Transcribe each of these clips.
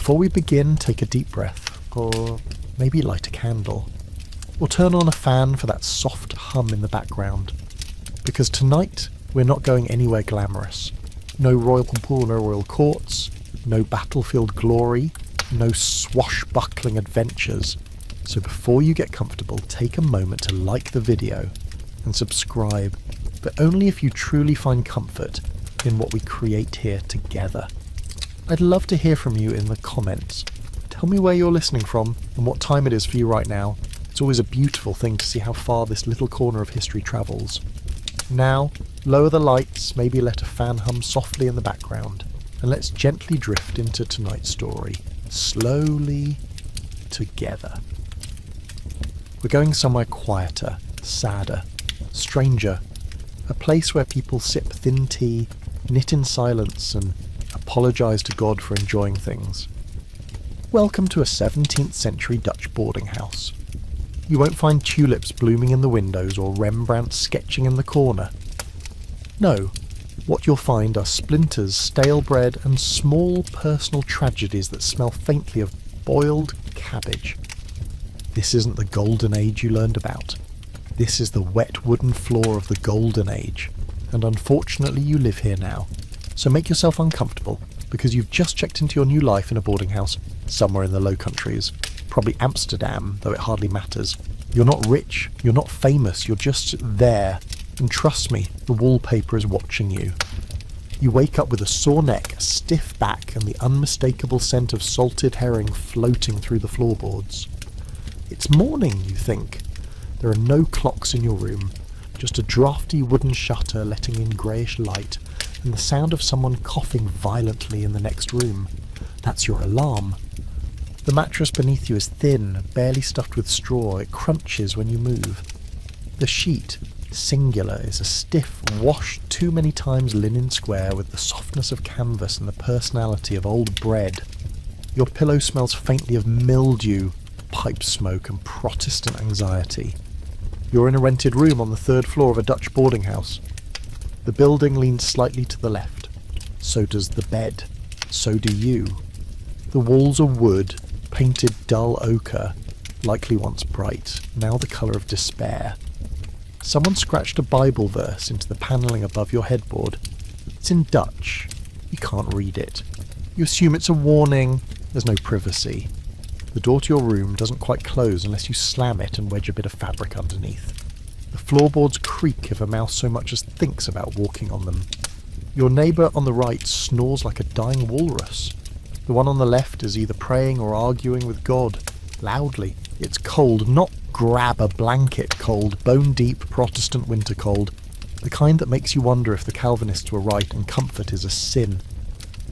Before we begin, take a deep breath, or maybe light a candle, or turn on a fan for that soft hum in the background. Because tonight, we're not going anywhere glamorous. No royal pool, no royal courts, no battlefield glory, no swashbuckling adventures. So before you get comfortable, take a moment to like the video and subscribe, but only if you truly find comfort in what we create here together. I'd love to hear from you in the comments. Tell me where you're listening from and what time it is for you right now. It's always a beautiful thing to see how far this little corner of history travels. Now, lower the lights, maybe let a fan hum softly in the background, and let's gently drift into tonight's story, slowly, together. We're going somewhere quieter, sadder, stranger, a place where people sip thin tea, knit in silence, and apologise to God for enjoying things. Welcome to a 17th century Dutch boarding house. You won't find tulips blooming in the windows or Rembrandt sketching in the corner. No, what you'll find are splinters, stale bread, and small personal tragedies that smell faintly of boiled cabbage. This isn't the golden age you learned about. This is the wet wooden floor of the golden age, and unfortunately you live here now. So make yourself uncomfortable, because you've just checked into your new life in a boarding house somewhere in the Low Countries. Probably Amsterdam, though it hardly matters. You're not rich, you're not famous, you're just there. And trust me, the wallpaper is watching you. You wake up with a sore neck, a stiff back, and the unmistakable scent of salted herring floating through the floorboards. It's morning, you think. There are no clocks in your room, just a drafty wooden shutter letting in greyish light, and the sound of someone coughing violently in the next room. That's your alarm. The mattress beneath you is thin, barely stuffed with straw. It crunches when you move. The sheet, singular, is a stiff, washed too many times linen square with the softness of canvas and the personality of old bread. Your pillow smells faintly of mildew, pipe smoke, and Protestant anxiety. You're in a rented room on the 3rd floor of a Dutch boarding house. The building leans slightly to the left. So does the bed. So do you. The walls are wood, painted dull ochre, likely once bright, now the colour of despair. Someone scratched a Bible verse into the panelling above your headboard. It's in Dutch. You can't read it. You assume it's a warning. There's no privacy. The door to your room doesn't quite close unless you slam it and wedge a bit of fabric underneath. The floorboards creak if a mouse so much as thinks about walking on them. Your neighbour on the right snores like a dying walrus. The one on the left is either praying or arguing with God, loudly. It's cold, not grab a blanket cold, bone-deep Protestant winter cold, the kind that makes you wonder if the Calvinists were right and comfort is a sin.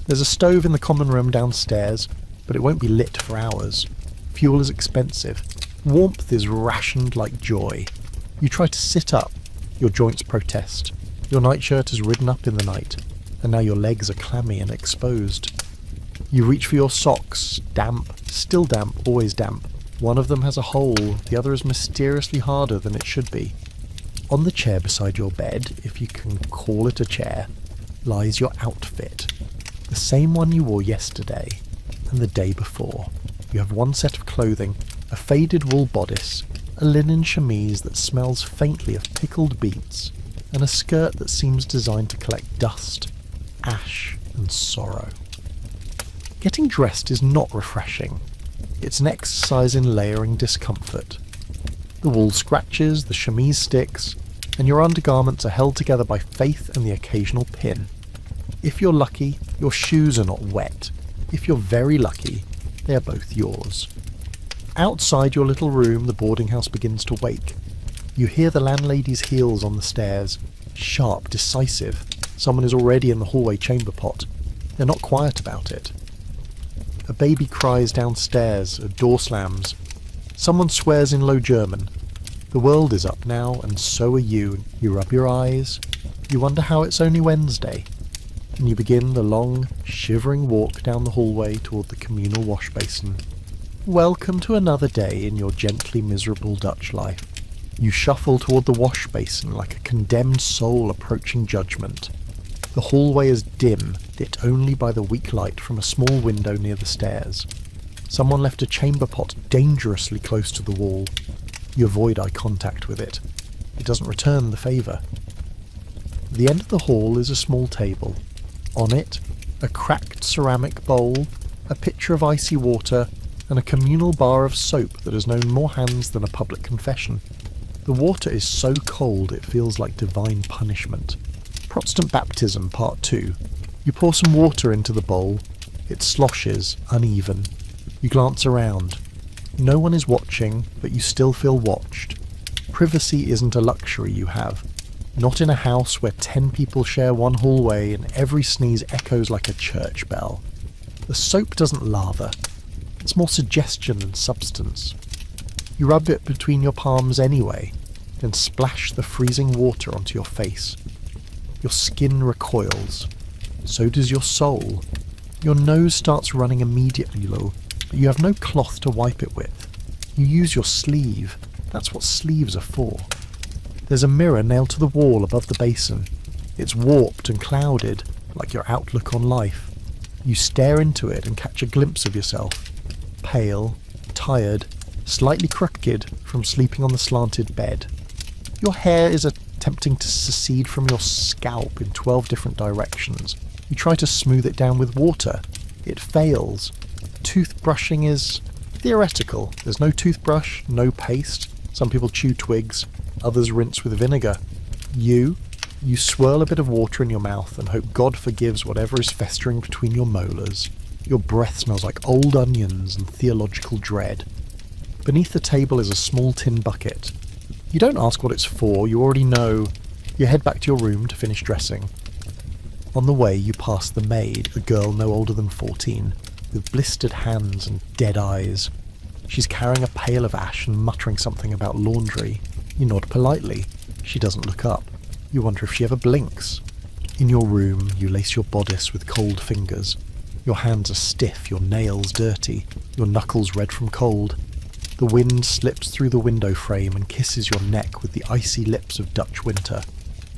There's a stove in the common room downstairs, but it won't be lit for hours. Fuel is expensive. Warmth is rationed like joy. You try to sit up. Your joints protest. Your nightshirt has ridden up in the night, and now your legs are clammy and exposed. You reach for your socks, damp, still damp, always damp. One of them has a hole, the other is mysteriously harder than it should be. On the chair beside your bed, if you can call it a chair, lies your outfit. The same one you wore yesterday and the day before. You have one set of clothing, a faded wool bodice, a linen chemise that smells faintly of pickled beets, and a skirt that seems designed to collect dust, ash, and sorrow. Getting dressed is not refreshing. It's an exercise in layering discomfort. The wool scratches, the chemise sticks, and your undergarments are held together by faith and the occasional pin. If you're lucky, your shoes are not wet. If you're very lucky, they are both yours. Outside your little room, the boarding house begins to wake. You hear the landlady's heels on the stairs, sharp, decisive. Someone is already in the hallway chamber pot. They're not quiet about it. A baby cries downstairs, a door slams. Someone swears in Low German. The world is up now, and so are you. You rub your eyes. You wonder how it's only Wednesday. And you begin the long, shivering walk down the hallway toward the communal wash basin. Welcome to another day in your gently miserable Dutch life. You shuffle toward the wash basin like a condemned soul approaching judgment. The hallway is dim, lit only by the weak light from a small window near the stairs. Someone left a chamber pot dangerously close to the wall. You avoid eye contact with it. It doesn't return the favour. At the end of the hall is a small table. On it, a cracked ceramic bowl, a pitcher of icy water, and a communal bar of soap that has known more hands than a public confession. The water is so cold it feels like divine punishment. Protestant Baptism, Part 2. You pour some water into the bowl. It sloshes, uneven. You glance around. No one is watching, but you still feel watched. Privacy isn't a luxury you have. Not in a house where 10 people share one hallway and every sneeze echoes like a church bell. The soap doesn't lather. It's more suggestion than substance. You rub it between your palms anyway, then splash the freezing water onto your face. Your skin recoils. So does your soul. Your nose starts running immediately low, but you have no cloth to wipe it with. You use your sleeve. That's what sleeves are for. There's a mirror nailed to the wall above the basin. It's warped and clouded, like your outlook on life. You stare into it and catch a glimpse of yourself. Pale, tired, slightly crooked from sleeping on the slanted bed. Your hair is attempting to secede from your scalp in 12 different directions. You try to smooth it down with water. It fails. Toothbrushing is theoretical. There's no toothbrush, no paste. Some people chew twigs, others rinse with vinegar. You swirl a bit of water in your mouth and hope God forgives whatever is festering between your molars. Your breath smells like old onions and theological dread. Beneath the table is a small tin bucket. You don't ask what it's for, you already know. You head back to your room to finish dressing. On the way you pass the maid, a girl no older than 14, with blistered hands and dead eyes. She's carrying a pail of ash and muttering something about laundry. You nod politely. She doesn't look up. You wonder if she ever blinks. In your room, you lace your bodice with cold fingers. Your hands are stiff, your nails dirty, your knuckles red from cold. The wind slips through the window frame and kisses your neck with the icy lips of Dutch winter.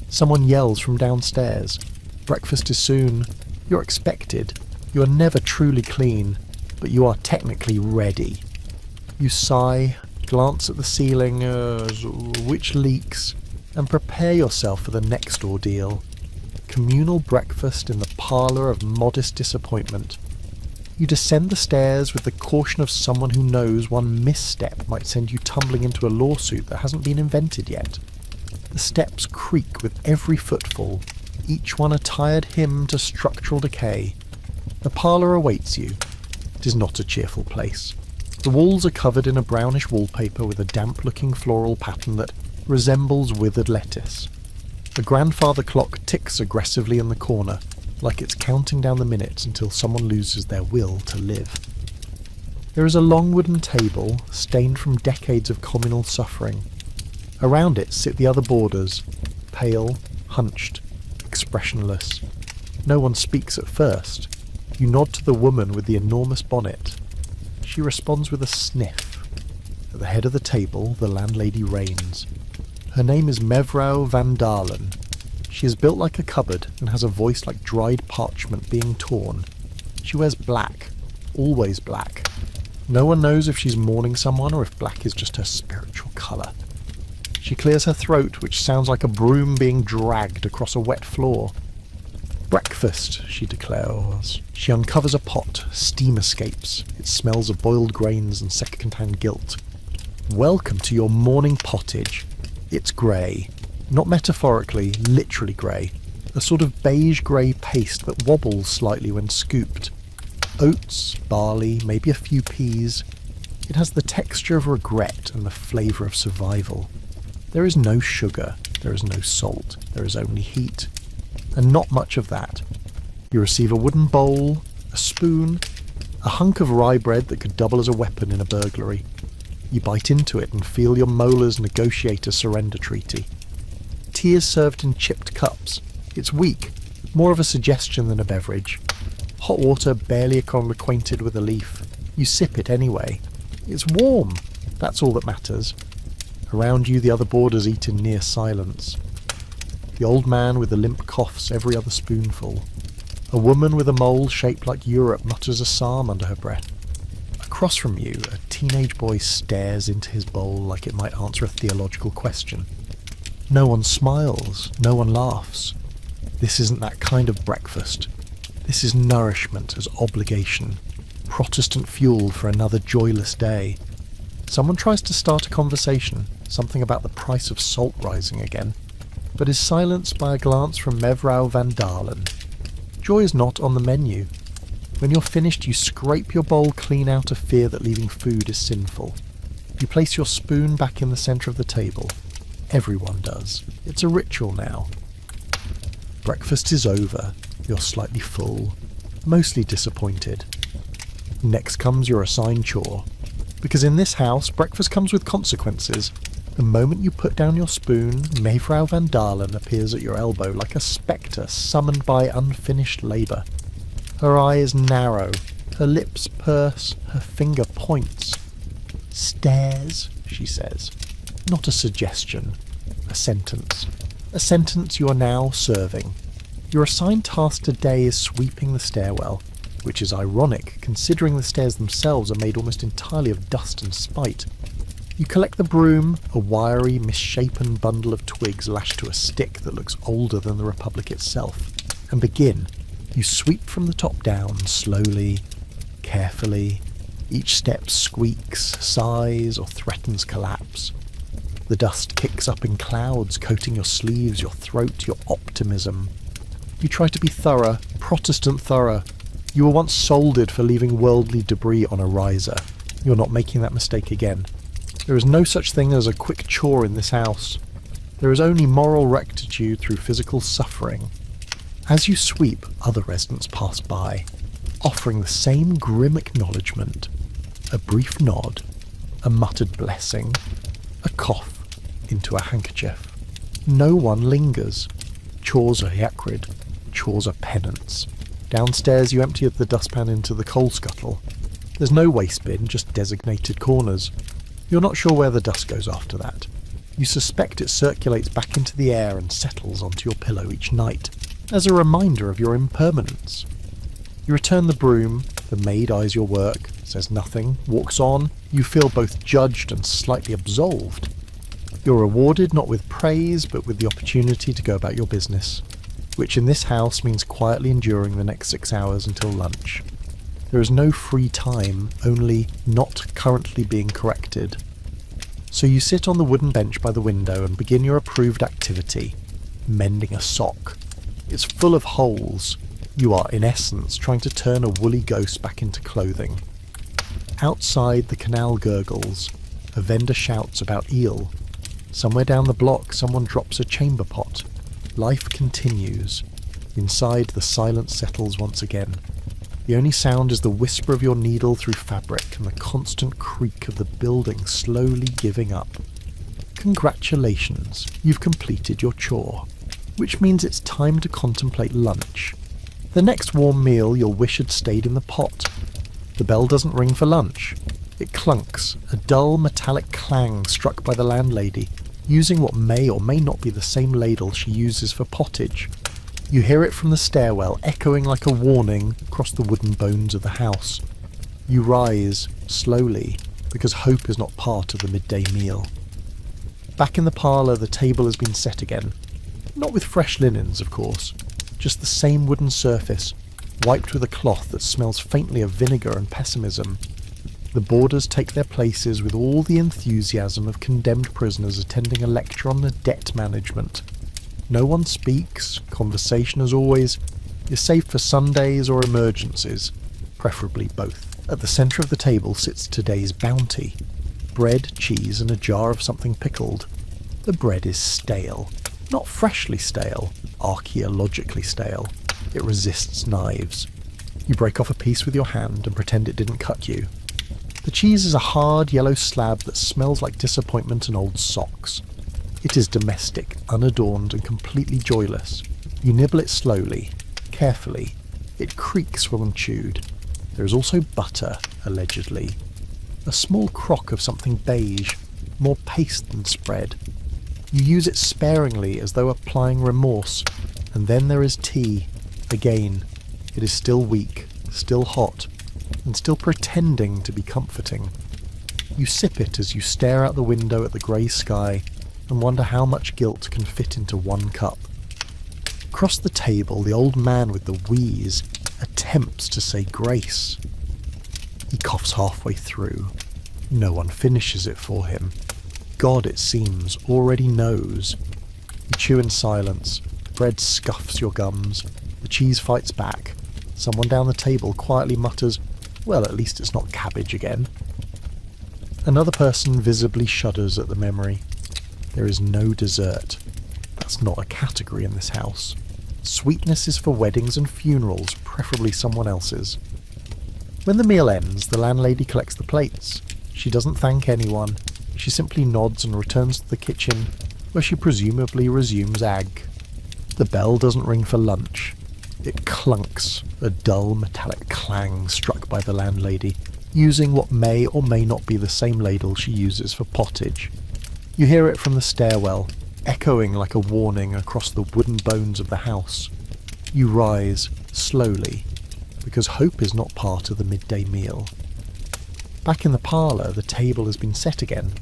Someone yells from downstairs. Breakfast is soon. You're expected. You are never truly clean, but you are technically ready. You sigh, glance at the ceiling, which leaks, and prepare yourself for the next ordeal. Communal breakfast in the parlour of modest disappointment. You descend the stairs with the caution of someone who knows one misstep might send you tumbling into a lawsuit that hasn't been invented yet. The steps creak with every footfall, each one a tired hymn to structural decay. The parlour awaits you. It is not a cheerful place. The walls are covered in a brownish wallpaper with a damp-looking floral pattern that resembles withered lettuce. A grandfather clock ticks aggressively in the corner, like it's counting down the minutes until someone loses their will to live. There is a long wooden table, stained from decades of communal suffering. Around it sit the other boarders, pale, hunched, expressionless. No one speaks at first. You nod to the woman with the enormous bonnet. She responds with a sniff. At the head of the table, the landlady reigns. Her name is Mevrouw van Dalen. She is built like a cupboard and has a voice like dried parchment being torn. She wears black, always black. No one knows if she's mourning someone or if black is just her spiritual colour. She clears her throat, which sounds like a broom being dragged across a wet floor. Breakfast, she declares. She uncovers a pot. Steam escapes. It smells of boiled grains and second-hand guilt. Welcome to your morning pottage. It's grey. Not metaphorically, literally grey. A sort of beige-grey paste that wobbles slightly when scooped. Oats, barley, maybe a few peas. It has the texture of regret and the flavour of survival. There is no sugar. There is no salt. There is only heat. And not much of that. You receive a wooden bowl, a spoon, a hunk of rye bread that could double as a weapon in a burglary. You bite into it and feel your molars negotiate a surrender treaty. Tea is served in chipped cups. It's weak, more of a suggestion than a beverage. Hot water barely acquainted with a leaf. You sip it anyway. It's warm. That's all that matters. Around you the other boarders eat in near silence. The old man with the limp coughs every other spoonful. A woman with a mole shaped like Europe mutters a psalm under her breath. Across from you, a teenage boy stares into his bowl like it might answer a theological question. No one smiles, no one laughs. This isn't that kind of breakfast. This is nourishment as obligation, Protestant fuel for another joyless day. Someone tries to start a conversation, something about the price of salt rising again, but is silenced by a glance from Mevrouw van Dalen. Joy is not on the menu. When you're finished, you scrape your bowl clean out of fear that leaving food is sinful. You place your spoon back in the centre of the table. Everyone does. It's a ritual now. Breakfast is over. You're slightly full, mostly disappointed. Next comes your assigned chore. Because in this house, breakfast comes with consequences. The moment you put down your spoon, Mevrouw van Dalen appears at your elbow like a spectre summoned by unfinished labour. Her eye is narrow, her lips purse, her finger points. Stairs, she says. Not a suggestion, a sentence. A sentence you are now serving. Your assigned task today is sweeping the stairwell, which is ironic considering the stairs themselves are made almost entirely of dust and spite. You collect the broom, a wiry, misshapen bundle of twigs lashed to a stick that looks older than the Republic itself, and begin. You sweep from the top down, slowly, carefully. Each step squeaks, sighs, or threatens collapse. The dust kicks up in clouds, coating your sleeves, your throat, your optimism. You try to be thorough, Protestant thorough. You were once soldered for leaving worldly debris on a riser. You're not making that mistake again. There is no such thing as a quick chore in this house. There is only moral rectitude through physical suffering. As you sweep, other residents pass by, offering the same grim acknowledgement. A brief nod, a muttered blessing, a cough into a handkerchief. No one lingers. Chores are acrid. Chores are penance. Downstairs you empty the dustpan into the coal scuttle. There's no waste bin, just designated corners. You're not sure where the dust goes after that. You suspect it circulates back into the air and settles onto your pillow each night, as a reminder of your impermanence. You return the broom, the maid eyes your work, says nothing, walks on. You feel both judged and slightly absolved. You're rewarded not with praise, but with the opportunity to go about your business, which in this house means quietly enduring the next 6 hours until lunch. There is no free time, only not currently being corrected. So you sit on the wooden bench by the window and begin your approved activity, mending a sock. It's full of holes. You are, in essence, trying to turn a woolly ghost back into clothing. Outside, the canal gurgles. A vendor shouts about eel. Somewhere down the block, someone drops a chamber pot. Life continues. Inside, the silence settles once again. The only sound is the whisper of your needle through fabric and the constant creak of the building slowly giving up. Congratulations, you've completed your chore, which means it's time to contemplate lunch. The next warm meal you'll wish had stayed in the pot. The bell doesn't ring for lunch. It clunks, a dull metallic clang struck by the landlady, using what may or may not be the same ladle she uses for pottage. You hear it from the stairwell, echoing like a warning across the wooden bones of the house. You rise, slowly, because hope is not part of the midday meal. Back in the parlour, the table has been set again. Not with fresh linens, of course. Just the same wooden surface, wiped with a cloth that smells faintly of vinegar and pessimism. The boarders take their places with all the enthusiasm of condemned prisoners attending a lecture on the debt management. No one speaks, conversation as always, is saved for Sundays or emergencies, preferably both. At the centre of the table sits today's bounty. Bread, cheese and a jar of something pickled. The bread is stale. Not freshly stale, archaeologically stale. It resists knives. You break off a piece with your hand and pretend it didn't cut you. The cheese is a hard yellow slab that smells like disappointment and old socks. It is domestic, unadorned and completely joyless. You nibble it slowly, carefully. It creaks when chewed. There is also butter, allegedly. A small crock of something beige, more paste than spread. You use it sparingly as though applying remorse. And then there is tea. Again, It is still weak, still hot, and still pretending to be comforting. You sip it as you stare out the window at the grey sky and wonder how much guilt can fit into one cup. Across the table, the old man with the wheeze attempts to say grace. He coughs halfway through. No one finishes it for him. God, it seems, already knows. You chew in silence. The bread scuffs your gums. The cheese fights back. Someone down the table quietly mutters, "Well, at least it's not cabbage again." Another person visibly shudders at the memory. There is no dessert. That's not a category in this house. Sweetness is for weddings and funerals, preferably someone else's. When the meal ends, the landlady collects the plates. She doesn't thank anyone. She simply nods and returns to the kitchen, where she presumably resumes ag. The bell doesn't ring for lunch. It clunks, a dull metallic clang struck by the landlady, using what may or may not be the same ladle she uses for pottage. You hear it from the stairwell, echoing like a warning across the wooden bones of the house. You rise, slowly, because hope is not part of the midday meal. Back in the parlour, the table has been set again.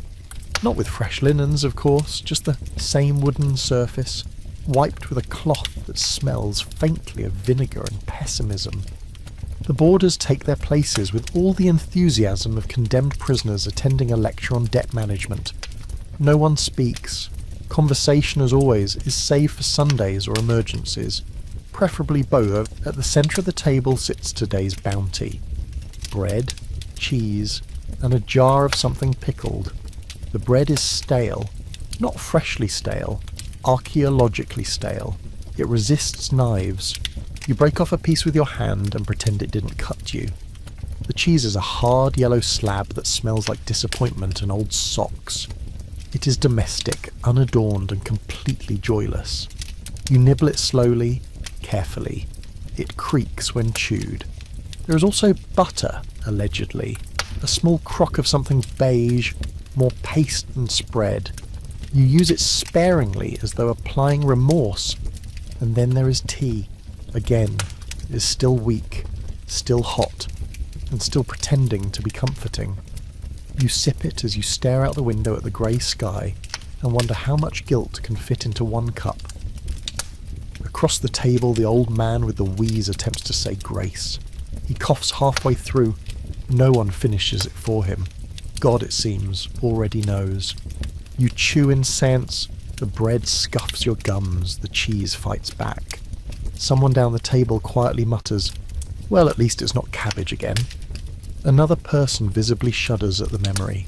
Not with fresh linens, of course, just the same wooden surface, wiped with a cloth that smells faintly of vinegar and pessimism. The boarders take their places with all the enthusiasm of condemned prisoners attending a lecture on debt management. No one speaks. Conversation, as always, is saved for Sundays or emergencies. Preferably both. At the centre of the table sits today's bounty. Bread, cheese, and a jar of something pickled. The bread is stale. Not freshly stale. Archaeologically stale. It resists knives. You break off a piece with your hand and pretend it didn't cut you. The cheese is a hard yellow slab that smells like disappointment and old socks. It is domestic, unadorned and completely joyless. You nibble it slowly, carefully. It creaks when chewed. There is also butter, allegedly. A small crock of something beige, more paste than spread. You use it sparingly as though applying remorse. And then there is tea. Again, it is still weak, still hot, and still pretending to be comforting. You sip it as you stare out the window at the grey sky and wonder how much guilt can fit into one cup. Across the table, the old man with the wheeze attempts to say grace. He coughs halfway through. No one finishes it for him. God, it seems, already knows. You chew in silence. The bread scuffs your gums. The cheese fights back. Someone down the table quietly mutters, "Well, at least it's not cabbage again." Another person visibly shudders at the memory.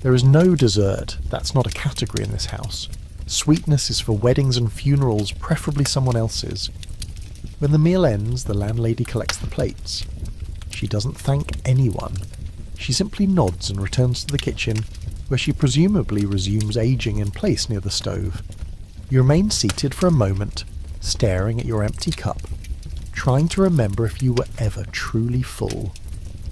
There is no dessert. That's not a category in this house. Sweetness is for weddings and funerals, preferably someone else's. When the meal ends, the landlady collects the plates. She doesn't thank anyone. She simply nods and returns to the kitchen, where she presumably resumes aging in place near the stove. You remain seated for a moment, staring at your empty cup, trying to remember if you were ever truly full.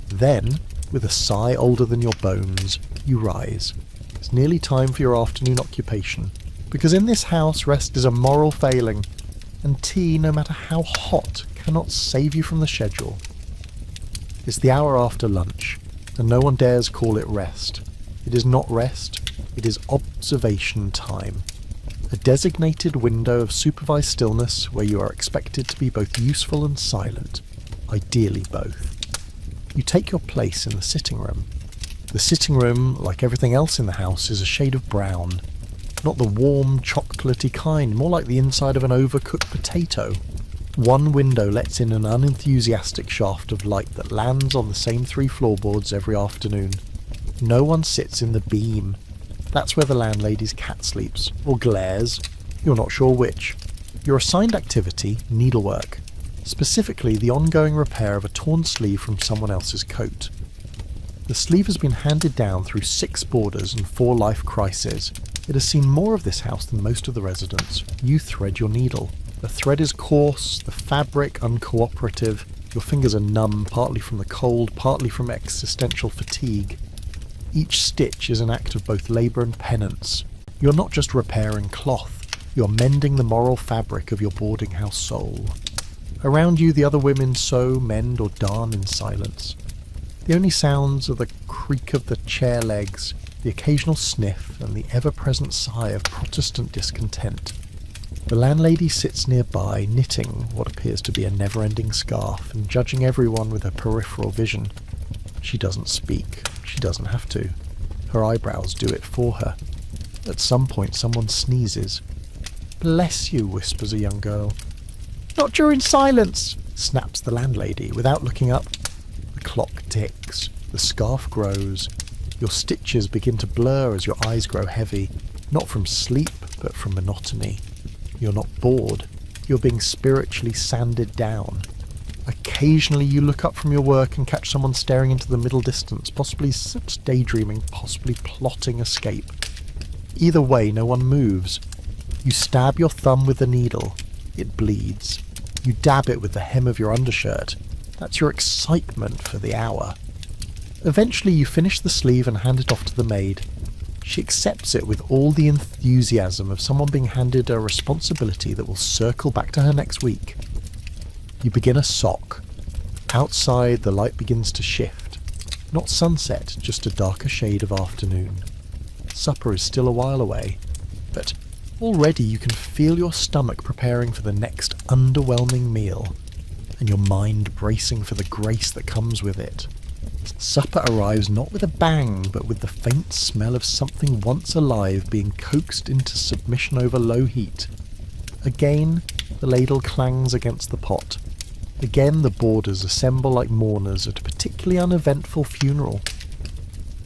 Then, with a sigh older than your bones, you rise. It's nearly time for your afternoon occupation, because in this house rest is a moral failing, and tea, no matter how hot, cannot save you from the schedule. It's the hour after lunch, and no one dares call it rest. It is not rest, it is observation time. A designated window of supervised stillness where you are expected to be both useful and silent, ideally both. You take your place in the sitting room. The sitting room, like everything else in the house, is a shade of brown. Not the warm, chocolatey kind, more like the inside of an overcooked potato. One window lets in an unenthusiastic shaft of light that lands on the same 3 floorboards every afternoon. No one sits in the beam. That's where the landlady's cat sleeps, or glares. You're not sure which. Your assigned activity, needlework. Specifically the ongoing repair of a torn sleeve from someone else's coat. The sleeve has been handed down through 6 boarders and 4 life crises. It has seen more of this house than most of the residents. You thread your needle. The thread is coarse, the fabric uncooperative. Your fingers are numb, partly from the cold, partly from existential fatigue. Each stitch is an act of both labour and penance. You're not just repairing cloth, you're mending the moral fabric of your boarding house soul. Around you the other women sew, mend or darn in silence. The only sounds are the creak of the chair legs, the occasional sniff and the ever-present sigh of Protestant discontent. The landlady sits nearby, knitting what appears to be a never-ending scarf and judging everyone with her peripheral vision. She doesn't speak. She doesn't have to. Her eyebrows do it for her. At some point someone sneezes. "Bless you," whispers a young girl. "Not during silence," snaps the landlady without looking up. The clock ticks. The scarf grows. Your stitches begin to blur as your eyes grow heavy, not from sleep, but from monotony. You're not bored. You're being spiritually sanded down. Occasionally you look up from your work and catch someone staring into the middle distance, possibly daydreaming, possibly plotting escape. Either way, no one moves. You stab your thumb with the needle. It bleeds. You dab it with the hem of your undershirt. That's your excitement for the hour. Eventually you finish the sleeve and hand it off to the maid. She accepts it with all the enthusiasm of someone being handed a responsibility that will circle back to her next week. You begin a sock. Outside, the light begins to shift. Not sunset, just a darker shade of afternoon. Supper is still a while away, but already you can feel your stomach preparing for the next underwhelming meal, and your mind bracing for the grace that comes with it. Supper arrives not with a bang, but with the faint smell of something once alive being coaxed into submission over low heat. Again, the ladle clangs against the pot. Again, the boarders assemble like mourners at a particularly uneventful funeral.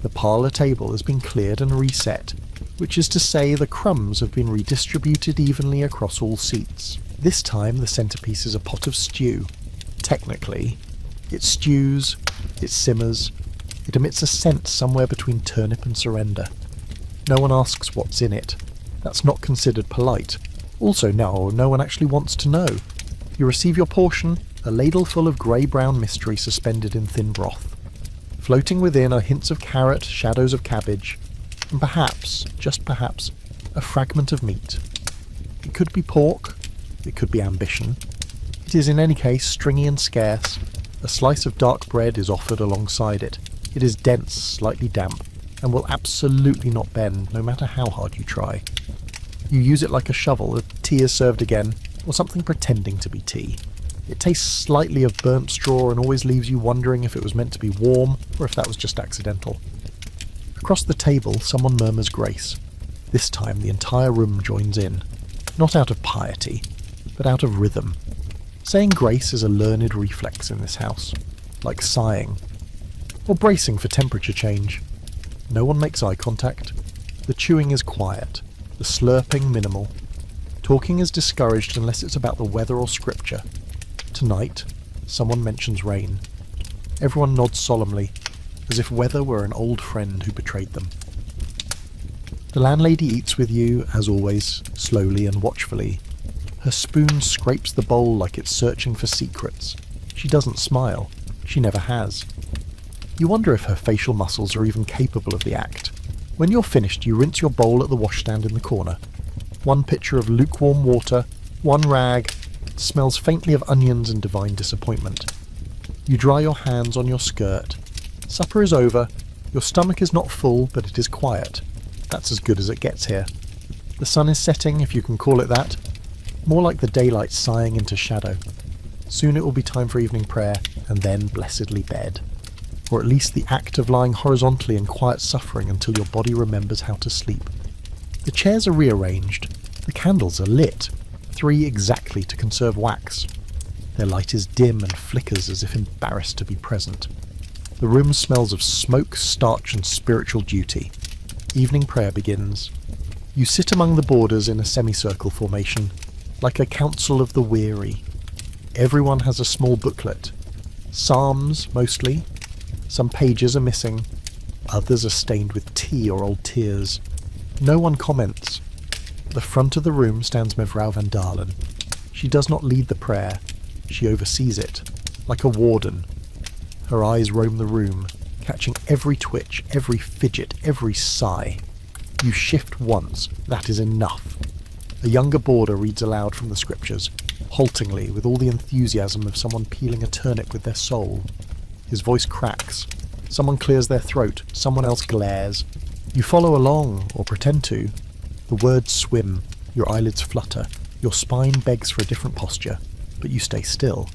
The parlour table has been cleared and reset, which is to say the crumbs have been redistributed evenly across all seats. This time the centrepiece is a pot of stew. Technically, it stews, it simmers, it emits a scent somewhere between turnip and surrender. No one asks what's in it. That's not considered polite. Also, no one actually wants to know. You receive your portion, a ladle full of grey-brown mystery suspended in thin broth. Floating within are hints of carrot, shadows of cabbage, and perhaps, just perhaps, a fragment of meat. It could be pork, it could be ambition. It is in any case stringy and scarce. A slice of dark bread is offered alongside it. It is dense, slightly damp, and will absolutely not bend, no matter how hard you try. You use it like a shovel, tea is served again, or something pretending to be tea. It tastes slightly of burnt straw and always leaves you wondering if it was meant to be warm, or if that was just accidental. Across the table, someone murmurs grace. This time the entire room joins in, not out of piety, but out of rhythm. Saying grace is a learned reflex in this house, like sighing, or bracing for temperature change. No one makes eye contact. The chewing is quiet, the slurping minimal. Talking is discouraged unless it's about the weather or scripture. Tonight, someone mentions rain. Everyone nods solemnly, as if weather were an old friend who betrayed them. The landlady eats with you, as always, slowly and watchfully. Her spoon scrapes the bowl like it's searching for secrets. She doesn't smile. She never has. You wonder if her facial muscles are even capable of the act. When you're finished, you rinse your bowl at the washstand in the corner. One pitcher of lukewarm water, one rag. It smells faintly of onions and divine disappointment. You dry your hands on your skirt. Supper is over. Your stomach is not full, but it is quiet. That's as good as it gets here. The sun is setting, if you can call it that. More like the daylight sighing into shadow. Soon it will be time for evening prayer, and then blessedly bed. Or at least the act of lying horizontally in quiet suffering until your body remembers how to sleep. The chairs are rearranged. The candles are lit. 3 exactly to conserve wax. Their light is dim and flickers as if embarrassed to be present. The room smells of smoke, starch and spiritual duty. Evening prayer begins. You sit among the boarders in a semicircle formation, like a council of the weary. Everyone has a small booklet. Psalms, mostly. Some pages are missing. Others are stained with tea or old tears. No one comments. At the front of the room stands Mevrouw van Dalen. She does not lead the prayer. She oversees it, like a warden. Her eyes roam the room, catching every twitch, every fidget, every sigh. You shift once, that is enough. A younger boarder reads aloud from the scriptures. haltingly, with all the enthusiasm of someone peeling a turnip with their soul. His voice cracks. Someone clears their throat, someone else glares. You follow along, or pretend to. The words swim, your eyelids flutter, your spine begs for a different posture, but you stay still.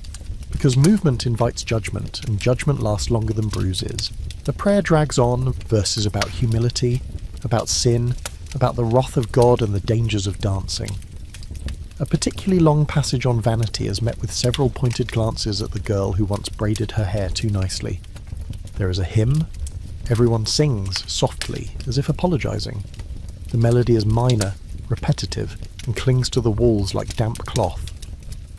Because movement invites judgment, and judgment lasts longer than bruises. The prayer drags on, verses about humility, about sin, about the wrath of God and the dangers of dancing. A particularly long passage on vanity is met with several pointed glances at the girl who once braided her hair too nicely. There is a hymn. Everyone sings, softly, as if apologising. The melody is minor, repetitive, and clings to the walls like damp cloth.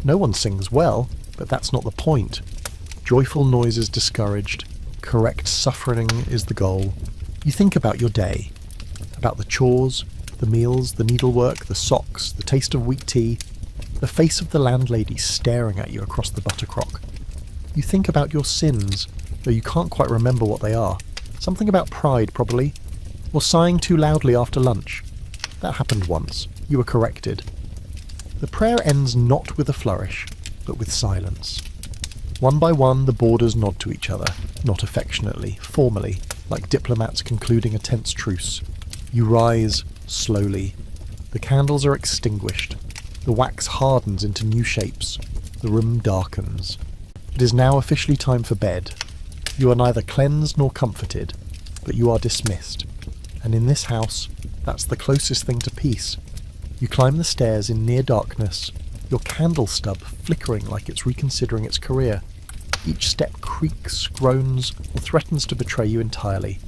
No one sings well, but that's not the point. Joyful noise is discouraged. Correct suffering is the goal. You think about your day, about the chores, the meals, the needlework, the socks, the taste of weak tea, the face of the landlady staring at you across the buttercrock. You think about your sins, though you can't quite remember what they are. Something about pride, probably. Or sighing too loudly after lunch. That happened once. You were corrected. The prayer ends not with a flourish, but with silence. One by one, the boarders nod to each other, not affectionately, formally, like diplomats concluding a tense truce. You rise, slowly. The candles are extinguished. The wax hardens into new shapes. The room darkens. It is now officially time for bed. You are neither cleansed nor comforted, but you are dismissed. And in this house, that's the closest thing to peace. You climb the stairs in near darkness, your candle stub flickering like it's reconsidering its career. Each step creaks, groans, or threatens to betray you entirely.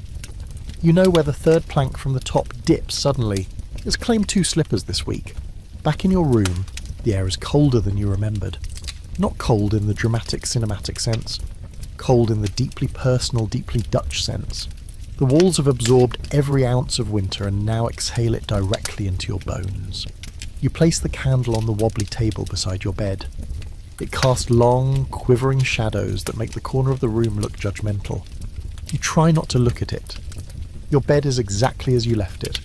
You know where the third plank from the top dips suddenly. It's claimed 2 slippers this week. Back in your room, the air is colder than you remembered. Not cold in the dramatic cinematic sense. Cold in the deeply personal, deeply Dutch sense. The walls have absorbed every ounce of winter and now exhale it directly into your bones. You place the candle on the wobbly table beside your bed. It casts long, quivering shadows that make the corner of the room look judgmental. You try not to look at it. Your bed is exactly as you left it.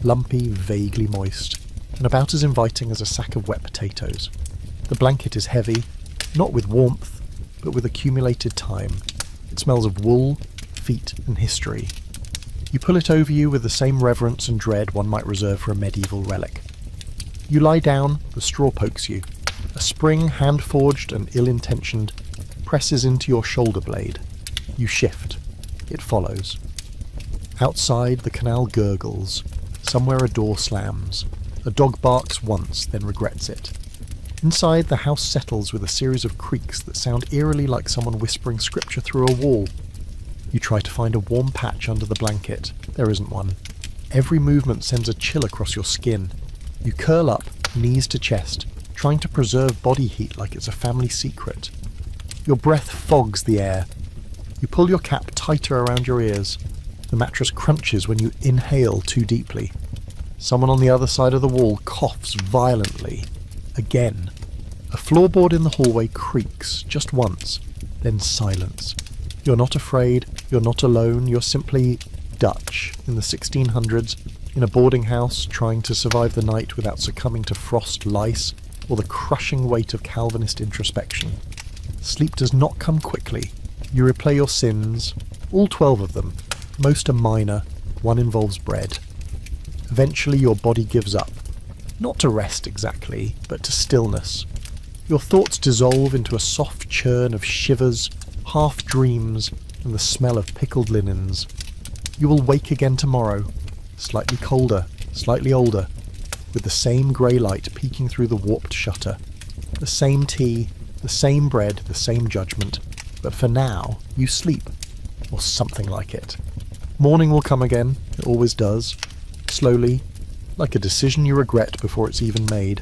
Lumpy, vaguely moist, and about as inviting as a sack of wet potatoes. The blanket is heavy, not with warmth, but with accumulated time. It smells of wool, feet, and history. You pull it over you with the same reverence and dread one might reserve for a medieval relic. You lie down, the straw pokes you. A spring, hand-forged and ill-intentioned, presses into your shoulder blade. You shift. It follows. Outside, the canal gurgles. Somewhere a door slams. A dog barks once, then regrets it. Inside, the house settles with a series of creaks that sound eerily like someone whispering scripture through a wall. You try to find a warm patch under the blanket. There isn't one. Every movement sends a chill across your skin. You curl up, knees to chest, trying to preserve body heat like it's a family secret. Your breath fogs the air. You pull your cap tighter around your ears. The mattress crunches when you inhale too deeply. Someone on the other side of the wall coughs violently. Again. A floorboard in the hallway creaks, just once, then silence. You're not afraid, you're not alone, you're simply Dutch in the 1600s, in a boarding house, trying to survive the night without succumbing to frost, lice, or the crushing weight of Calvinist introspection. Sleep does not come quickly. You replay your sins, all 12 of them. Most are minor, one involves bread. Eventually your body gives up. Not to rest exactly, but to stillness. Your thoughts dissolve into a soft churn of shivers, half dreams, and the smell of pickled linens. You will wake again tomorrow, slightly colder, slightly older, with the same grey light peeking through the warped shutter. The same tea, the same bread, the same judgment, but for now, you sleep, or something like it. Morning will come again, it always does, slowly, like a decision you regret before it's even made.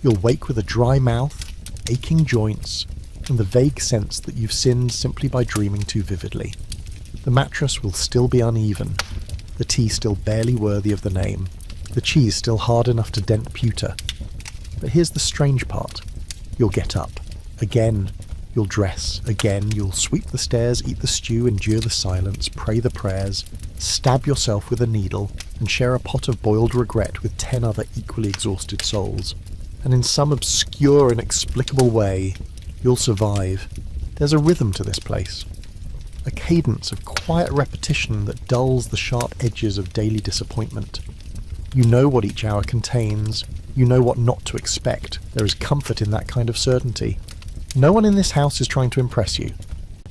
You'll wake with a dry mouth, aching joints, and the vague sense that you've sinned simply by dreaming too vividly. The mattress will still be uneven, the tea still barely worthy of the name, the cheese still hard enough to dent pewter. But here's the strange part. You'll get up. Again, you'll dress. Again, you'll sweep the stairs, eat the stew, endure the silence, pray the prayers, stab yourself with a needle, and share a pot of boiled regret with 10 other equally exhausted souls. and in some obscure, inexplicable way, you'll survive. There's a rhythm to this place, a cadence of quiet repetition that dulls the sharp edges of daily disappointment. You know what each hour contains, you know what not to expect. There is comfort in that kind of certainty. No one in this house is trying to impress you.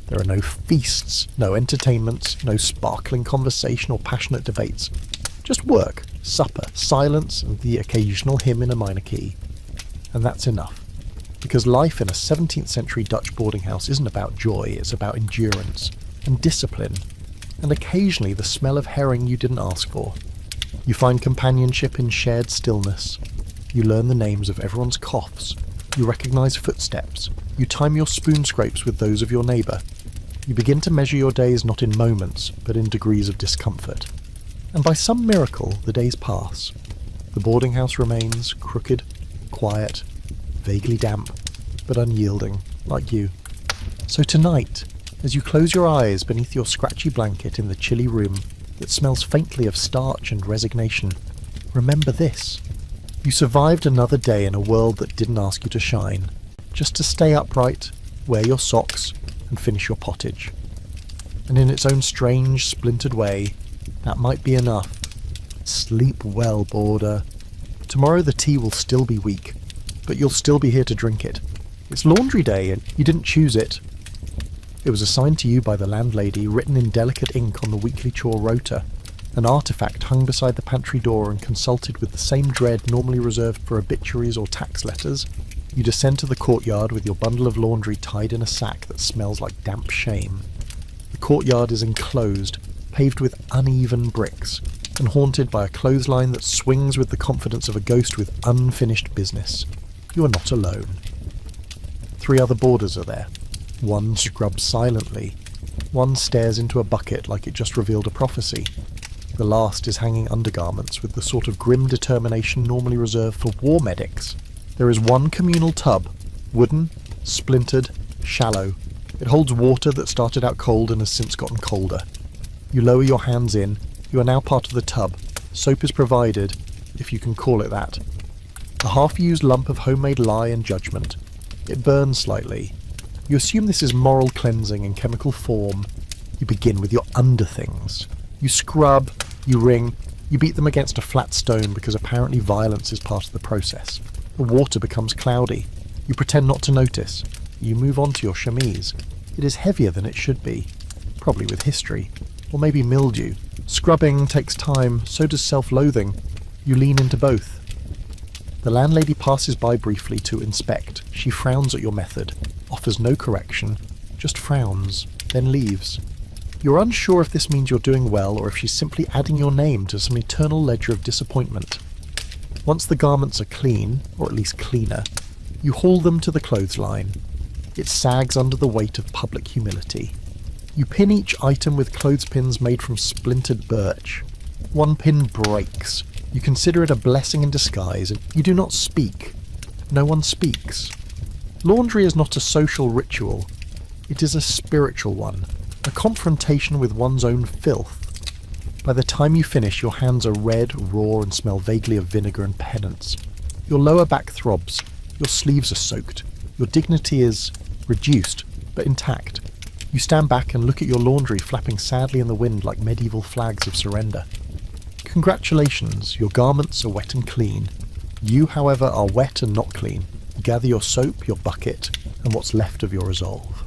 There are no feasts, no entertainments, no sparkling conversation or passionate debates. Just work, supper, silence, and the occasional hymn in a minor key. And that's enough. Because life in a 17th century Dutch boarding house isn't about joy, it's about endurance and discipline, and occasionally the smell of herring you didn't ask for. You find companionship in shared stillness. You learn the names of everyone's coughs. You recognise footsteps. You time your spoon scrapes with those of your neighbour. You begin to measure your days not in moments, but in degrees of discomfort. And by some miracle, the days pass. The boarding house remains crooked, quiet, vaguely damp, but unyielding, like you. So tonight, as you close your eyes beneath your scratchy blanket in the chilly room that smells faintly of starch and resignation, remember this. You survived another day in a world that didn't ask you to shine, just to stay upright, wear your socks, and finish your pottage. And in its own strange, splintered way, that might be enough. Sleep well, boarder. Tomorrow the tea will still be weak, but you'll still be here to drink it. It's laundry day, and you didn't choose it. It was assigned to you by the landlady, written in delicate ink on the weekly chore rota, an artefact hung beside the pantry door and consulted with the same dread normally reserved for obituaries or tax letters. You descend to the courtyard with your bundle of laundry tied in a sack that smells like damp shame. The courtyard is enclosed, paved with uneven bricks, and haunted by a clothesline that swings with the confidence of a ghost with unfinished business. You are not alone. 3 other boarders are there. One scrubs silently. One stares into a bucket like it just revealed a prophecy. The last is hanging undergarments with the sort of grim determination normally reserved for war medics. There is one communal tub, wooden, splintered, shallow. It holds water that started out cold and has since gotten colder. You lower your hands in. You are now part of the tub. Soap is provided, if you can call it that. A half-used lump of homemade lye and judgment. It burns slightly. You assume this is moral cleansing in chemical form. You begin with your underthings. You scrub, you wring, you beat them against a flat stone because apparently violence is part of the process. The water becomes cloudy. You pretend not to notice. You move on to your chemise. It is heavier than it should be. Probably with history. Or maybe mildew. Scrubbing takes time, so does self-loathing. You lean into both. The landlady passes by briefly to inspect. She frowns at your method, offers no correction, just frowns, then leaves. You're unsure if this means you're doing well or if she's simply adding your name to some eternal ledger of disappointment. Once the garments are clean, or at least cleaner, you haul them to the clothesline. It sags under the weight of public humility. You pin each item with clothespins made from splintered birch. One pin breaks. You consider it a blessing in disguise, and you do not speak. No one speaks. Laundry is not a social ritual. It is a spiritual one, a confrontation with one's own filth. By the time you finish, your hands are red, raw, and smell vaguely of vinegar and penance. Your lower back throbs. Your sleeves are soaked. Your dignity is reduced, but intact. You stand back and look at your laundry flapping sadly in the wind like medieval flags of surrender. Congratulations, your garments are wet and clean. You, however, are wet and not clean. You gather your soap, your bucket, and what's left of your resolve.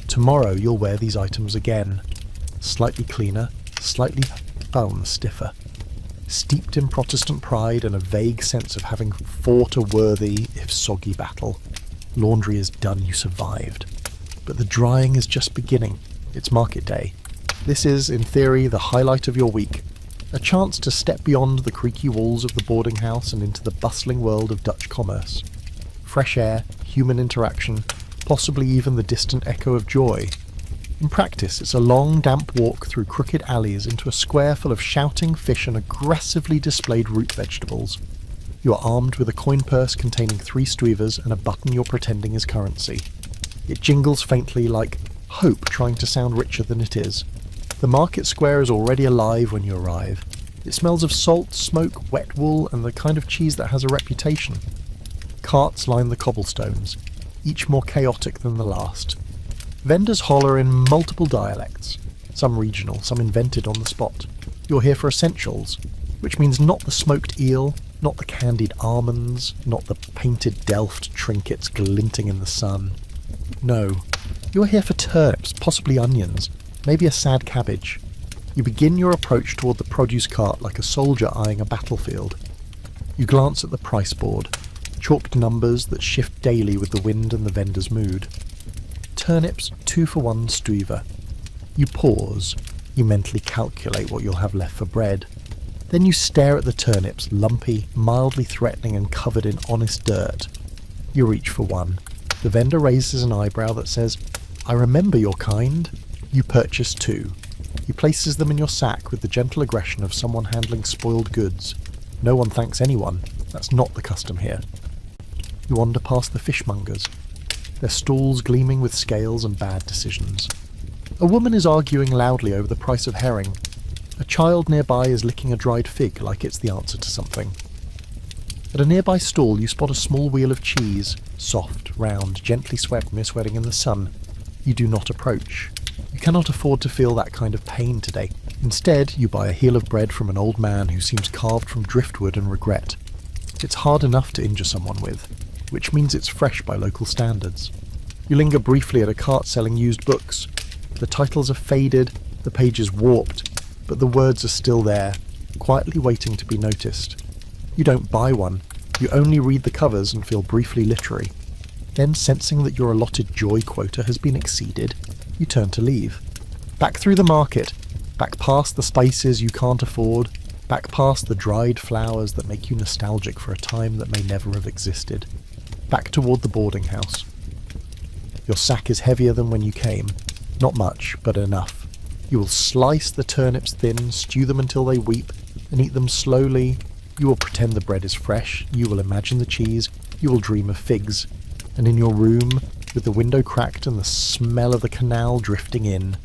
Tomorrow you'll wear these items again. Slightly cleaner, slightly stiffer. Steeped in Protestant pride and a vague sense of having fought a worthy, if soggy, battle. Laundry is done, you survived. But the drying is just beginning. It's market day. This is, in theory, the highlight of your week. A chance to step beyond the creaky walls of the boarding house and into the bustling world of Dutch commerce. Fresh air, human interaction, possibly even the distant echo of joy. In practice, it's a long, damp walk through crooked alleys into a square full of shouting fish and aggressively displayed root vegetables. You are armed with a coin purse containing 3 stuivers and a button you're pretending is currency. It jingles faintly like hope trying to sound richer than it is. The market square is already alive when you arrive. It smells of salt, smoke, wet wool, and the kind of cheese that has a reputation. Carts line the cobblestones, each more chaotic than the last. Vendors holler in multiple dialects, some regional, some invented on the spot. You're here for essentials, which means not the smoked eel, not the candied almonds, not the painted Delft trinkets glinting in the sun. No, you're here for turnips, possibly onions, maybe a sad cabbage. You begin your approach toward the produce cart like a soldier eyeing a battlefield. You glance at the price board, chalked numbers that shift daily with the wind and the vendor's mood. Turnips 2 for 1 stuiver. You pause. You mentally calculate what you'll have left for bread. Then you stare at the turnips, lumpy, mildly threatening and covered in honest dirt. You reach for one. The vendor raises an eyebrow that says, "I remember your kind." You purchase 2. He places them in your sack with the gentle aggression of someone handling spoiled goods. No one thanks anyone. That's not the custom here. You wander past the fishmongers, their stalls gleaming with scales and bad decisions. A woman is arguing loudly over the price of herring. A child nearby is licking a dried fig like it's the answer to something. At a nearby stall you spot a small wheel of cheese, soft, round, gently swept, sweating in the sun. You do not approach. You cannot afford to feel that kind of pain today. Instead, you buy a heel of bread from an old man who seems carved from driftwood and regret. It's hard enough to injure someone with, which means it's fresh by local standards. You linger briefly at a cart selling used books. The titles are faded, the pages warped, but the words are still there, quietly waiting to be noticed. You don't buy one, you only read the covers and feel briefly literary. Then, sensing that your allotted joy quota has been exceeded, you turn to leave. Back through the market, back past the spices you can't afford, back past the dried flowers that make you nostalgic for a time that may never have existed. Back toward the boarding house. Your sack is heavier than when you came. Not much, but enough. You will slice the turnips thin, stew them until they weep, and eat them slowly. You will pretend the bread is fresh, you will imagine the cheese, you will dream of figs. And in your room, with the window cracked and the smell of the canal drifting in,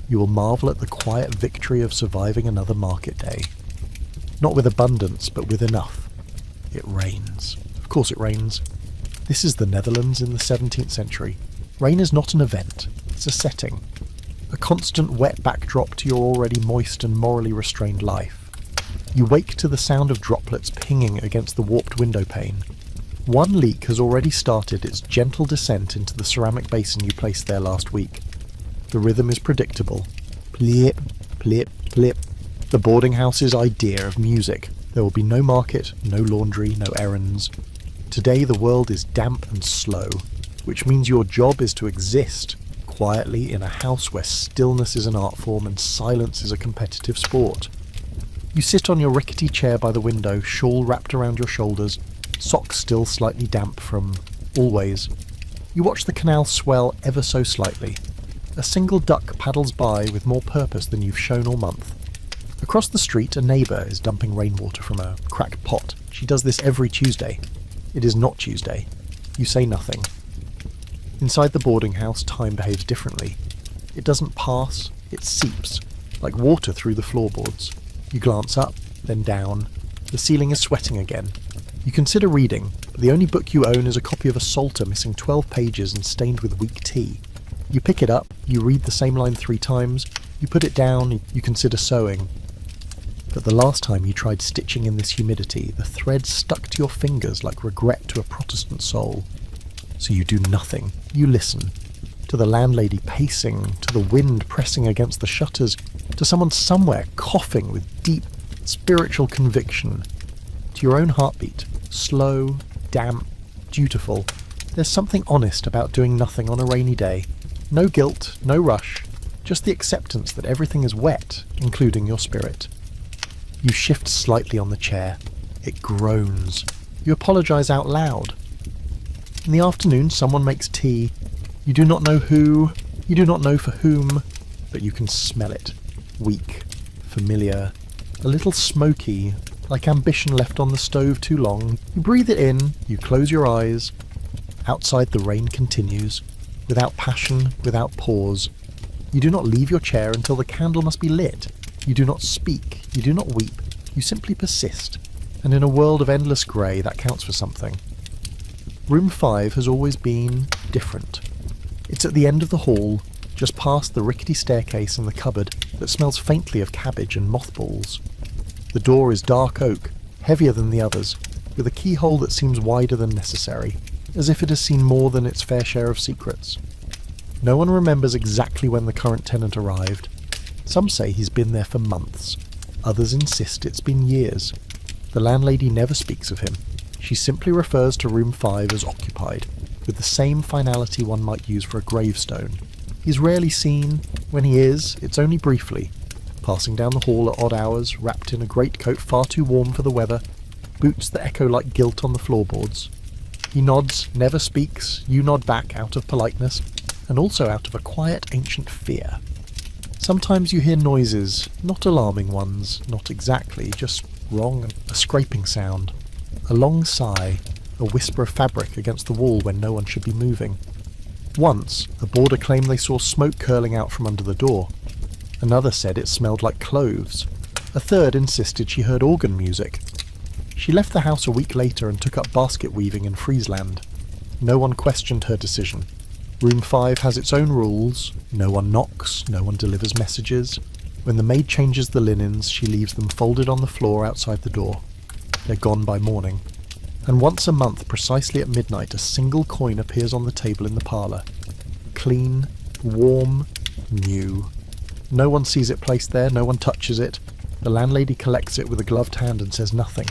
you will marvel at the quiet victory of surviving another market day. Not with abundance, but with enough. It rains. Of course it rains. This is the Netherlands in the 17th century. Rain is not an event, it's a setting. A constant wet backdrop to your already moist and morally restrained life. You wake to the sound of droplets pinging against the warped window pane. One leak has already started its gentle descent into the ceramic basin you placed there last week. The rhythm is predictable. Plip, plip, plip. The boarding house's idea of music. There will be no market, no laundry, no errands. Today the world is damp and slow, which means your job is to exist quietly in a house where stillness is an art form and silence is a competitive sport. You sit on your rickety chair by the window, shawl wrapped around your shoulders, socks still slightly damp from always. You watch the canal swell ever so slightly. A single duck paddles by with more purpose than you've shown all month. Across the street, a neighbour is dumping rainwater from a cracked pot. She does this every Tuesday. It is not Tuesday. You say nothing. Inside the boarding house, time behaves differently. It doesn't pass, it seeps, like water through the floorboards. You glance up, then down. The ceiling is sweating again. You consider reading, but the only book you own is a copy of a Psalter missing 12 pages and stained with weak tea. You pick it up, you read the same line 3 times, you put it down, you consider sewing. But the last time you tried stitching in this humidity, the thread stuck to your fingers like regret to a Protestant soul. So you do nothing. You listen. To the landlady pacing, to the wind pressing against the shutters, to someone somewhere coughing with deep, spiritual conviction. To your own heartbeat. Slow, damp, dutiful. There's something honest about doing nothing on a rainy day. No guilt, no rush. Just the acceptance that everything is wet, including your spirit. You shift slightly on the chair. It groans. You apologise out loud. In the afternoon, someone makes tea. You do not know who, you do not know for whom, but you can smell it. Weak, familiar, a little smoky, like ambition left on the stove too long. You breathe it in, you close your eyes. Outside the rain continues, without passion, without pause. You do not leave your chair until the candle must be lit. You do not speak, you do not weep, you simply persist. And in a world of endless grey, that counts for something. Room 5 has always been different. It's at the end of the hall, just past the rickety staircase and the cupboard that smells faintly of cabbage and mothballs. The door is dark oak, heavier than the others, with a keyhole that seems wider than necessary, as if it has seen more than its fair share of secrets. No one remembers exactly when the current tenant arrived. Some say he's been there for months. Others insist it's been years. The landlady never speaks of him. She simply refers to room 5 as occupied, with the same finality one might use for a gravestone. He's rarely seen. When he is, it's only briefly, passing down the hall at odd hours, wrapped in a greatcoat far too warm for the weather, boots that echo like guilt on the floorboards. He nods, never speaks, you nod back out of politeness, and also out of a quiet ancient fear. Sometimes you hear noises, not alarming ones, not exactly, just wrong, a scraping sound, a long sigh, a whisper of fabric against the wall when no one should be moving. Once, a boarder claimed they saw smoke curling out from under the door. Another said it smelled like cloves. A third insisted she heard organ music. She left the house a week later and took up basket weaving in Friesland. No one questioned her decision. Room 5 has its own rules. No one knocks, no one delivers messages. When the maid changes the linens, she leaves them folded on the floor outside the door. They're gone by morning. And once a month, precisely at midnight, a single coin appears on the table in the parlour. Clean, warm, new. No one sees it placed there, no one touches it. The landlady collects it with a gloved hand and says nothing.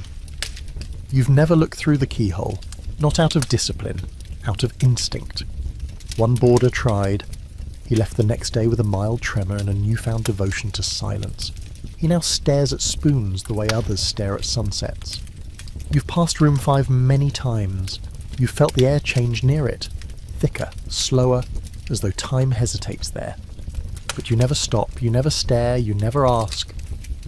You've never looked through the keyhole, not out of discipline, out of instinct. One boarder tried. He left the next day with a mild tremor and a newfound devotion to silence. He now stares at spoons the way others stare at sunsets. You've passed room 5 many times. You've felt the air change near it, thicker, slower, as though time hesitates there. But you never stop, you never stare, you never ask,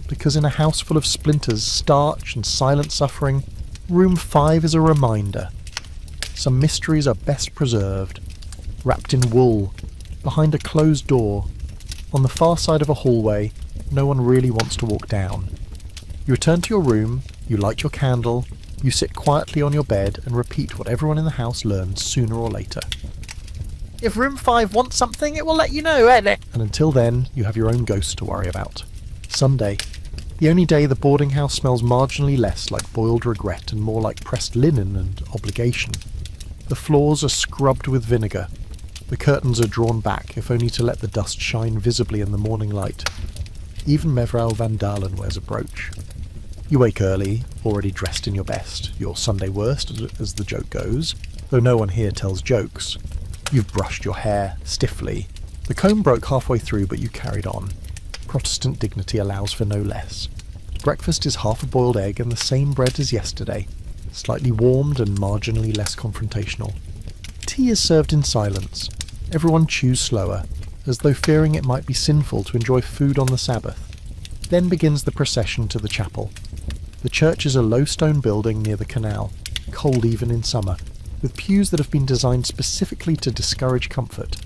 because in a house full of splinters, starch and silent suffering, room 5 is a reminder. Some mysteries are best preserved, wrapped in wool, behind a closed door, on the far side of a hallway no one really wants to walk down. You return to your room, you light your candle, you sit quietly on your bed and repeat what everyone in the house learns sooner or later. If room 5 wants something, it will let you know, eh? And until then, you have your own ghost to worry about. Sunday. The only day the boarding house smells marginally less like boiled regret and more like pressed linen and obligation. The floors are scrubbed with vinegar. The curtains are drawn back, if only to let the dust shine visibly in the morning light. Even Mevrouw van Dalen wears a brooch. You wake early, already dressed in your best, your Sunday worst, as the joke goes, though no one here tells jokes. You've brushed your hair, stiffly. The comb broke halfway through, but you carried on. Protestant dignity allows for no less. Breakfast is half a boiled egg and the same bread as yesterday, slightly warmed and marginally less confrontational. Tea is served in silence. Everyone chews slower, as though fearing it might be sinful to enjoy food on the Sabbath. Then begins the procession to the chapel. The church is a low stone building near the canal, cold even in summer, with pews that have been designed specifically to discourage comfort.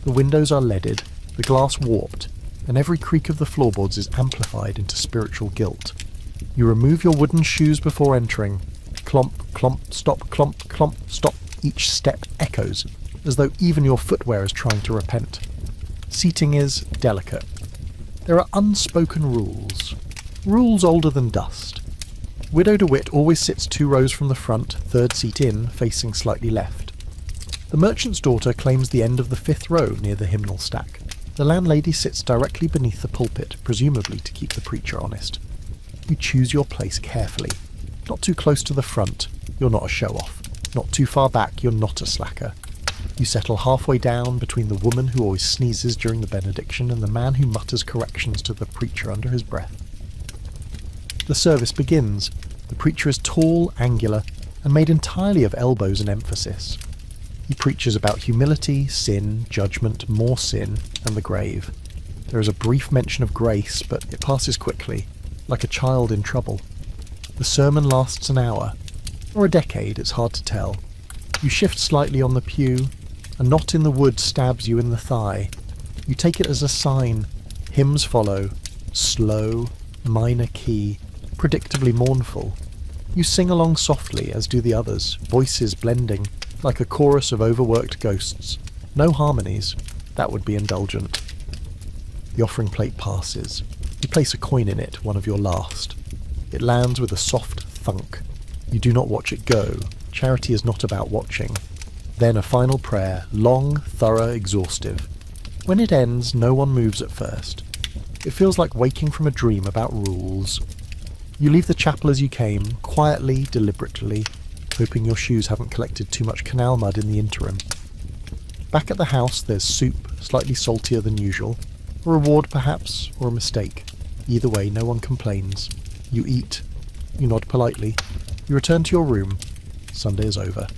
The windows are leaded, the glass warped, and every creak of the floorboards is amplified into spiritual guilt. You remove your wooden shoes before entering. Clomp, clomp, stop, clomp, clomp, stop. Each step echoes, as though even your footwear is trying to repent. Seating is delicate. There are unspoken rules. Rules older than dust. Widow DeWitt always sits 2 rows from the front, 3rd seat in, facing slightly left. The merchant's daughter claims the end of the 5th row near the hymnal stack. The landlady sits directly beneath the pulpit, presumably to keep the preacher honest. You choose your place carefully. Not too close to the front, you're not a show-off. Not too far back, you're not a slacker. You settle halfway down between the woman who always sneezes during the benediction and the man who mutters corrections to the preacher under his breath. The service begins. The preacher is tall, angular, and made entirely of elbows and emphasis. He preaches about humility, sin, judgment, more sin, and the grave. There is a brief mention of grace, but it passes quickly, like a child in trouble. The sermon lasts an hour, or a decade, it's hard to tell. You shift slightly on the pew. A knot in the wood stabs you in the thigh. You take it as a sign. Hymns follow. Slow, minor key, predictably mournful. You sing along softly, as do the others, voices blending, like a chorus of overworked ghosts. No harmonies. That would be indulgent. The offering plate passes. You place a coin in it, one of your last. It lands with a soft thunk. You do not watch it go. Charity is not about watching. Then a final prayer, long, thorough, exhaustive. When it ends, no one moves at first. It feels like waking from a dream about rules. You leave the chapel as you came, quietly, deliberately, hoping your shoes haven't collected too much canal mud in the interim. Back at the house, there's soup, slightly saltier than usual. A reward, perhaps, or a mistake. Either way, no one complains. You eat. You nod politely. You return to your room. Sunday is over.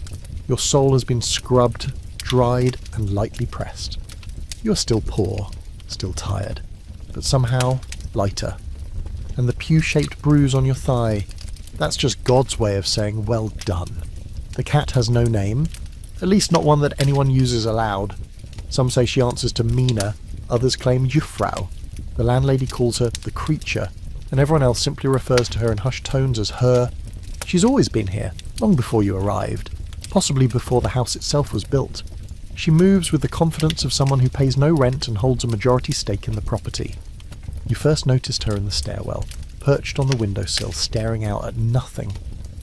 Your soul has been scrubbed, dried, and lightly pressed. You are still poor, still tired, but somehow lighter. And the pew-shaped bruise on your thigh, that's just God's way of saying well done. The cat has no name, at least not one that anyone uses aloud. Some say she answers to Mina, others claim Jufrau. The landlady calls her the creature, and everyone else simply refers to her in hushed tones as her. She's always been here, long before you arrived, possibly before the house itself was built. She moves with the confidence of someone who pays no rent and holds a majority stake in the property. You first noticed her in the stairwell, perched on the windowsill, staring out at nothing,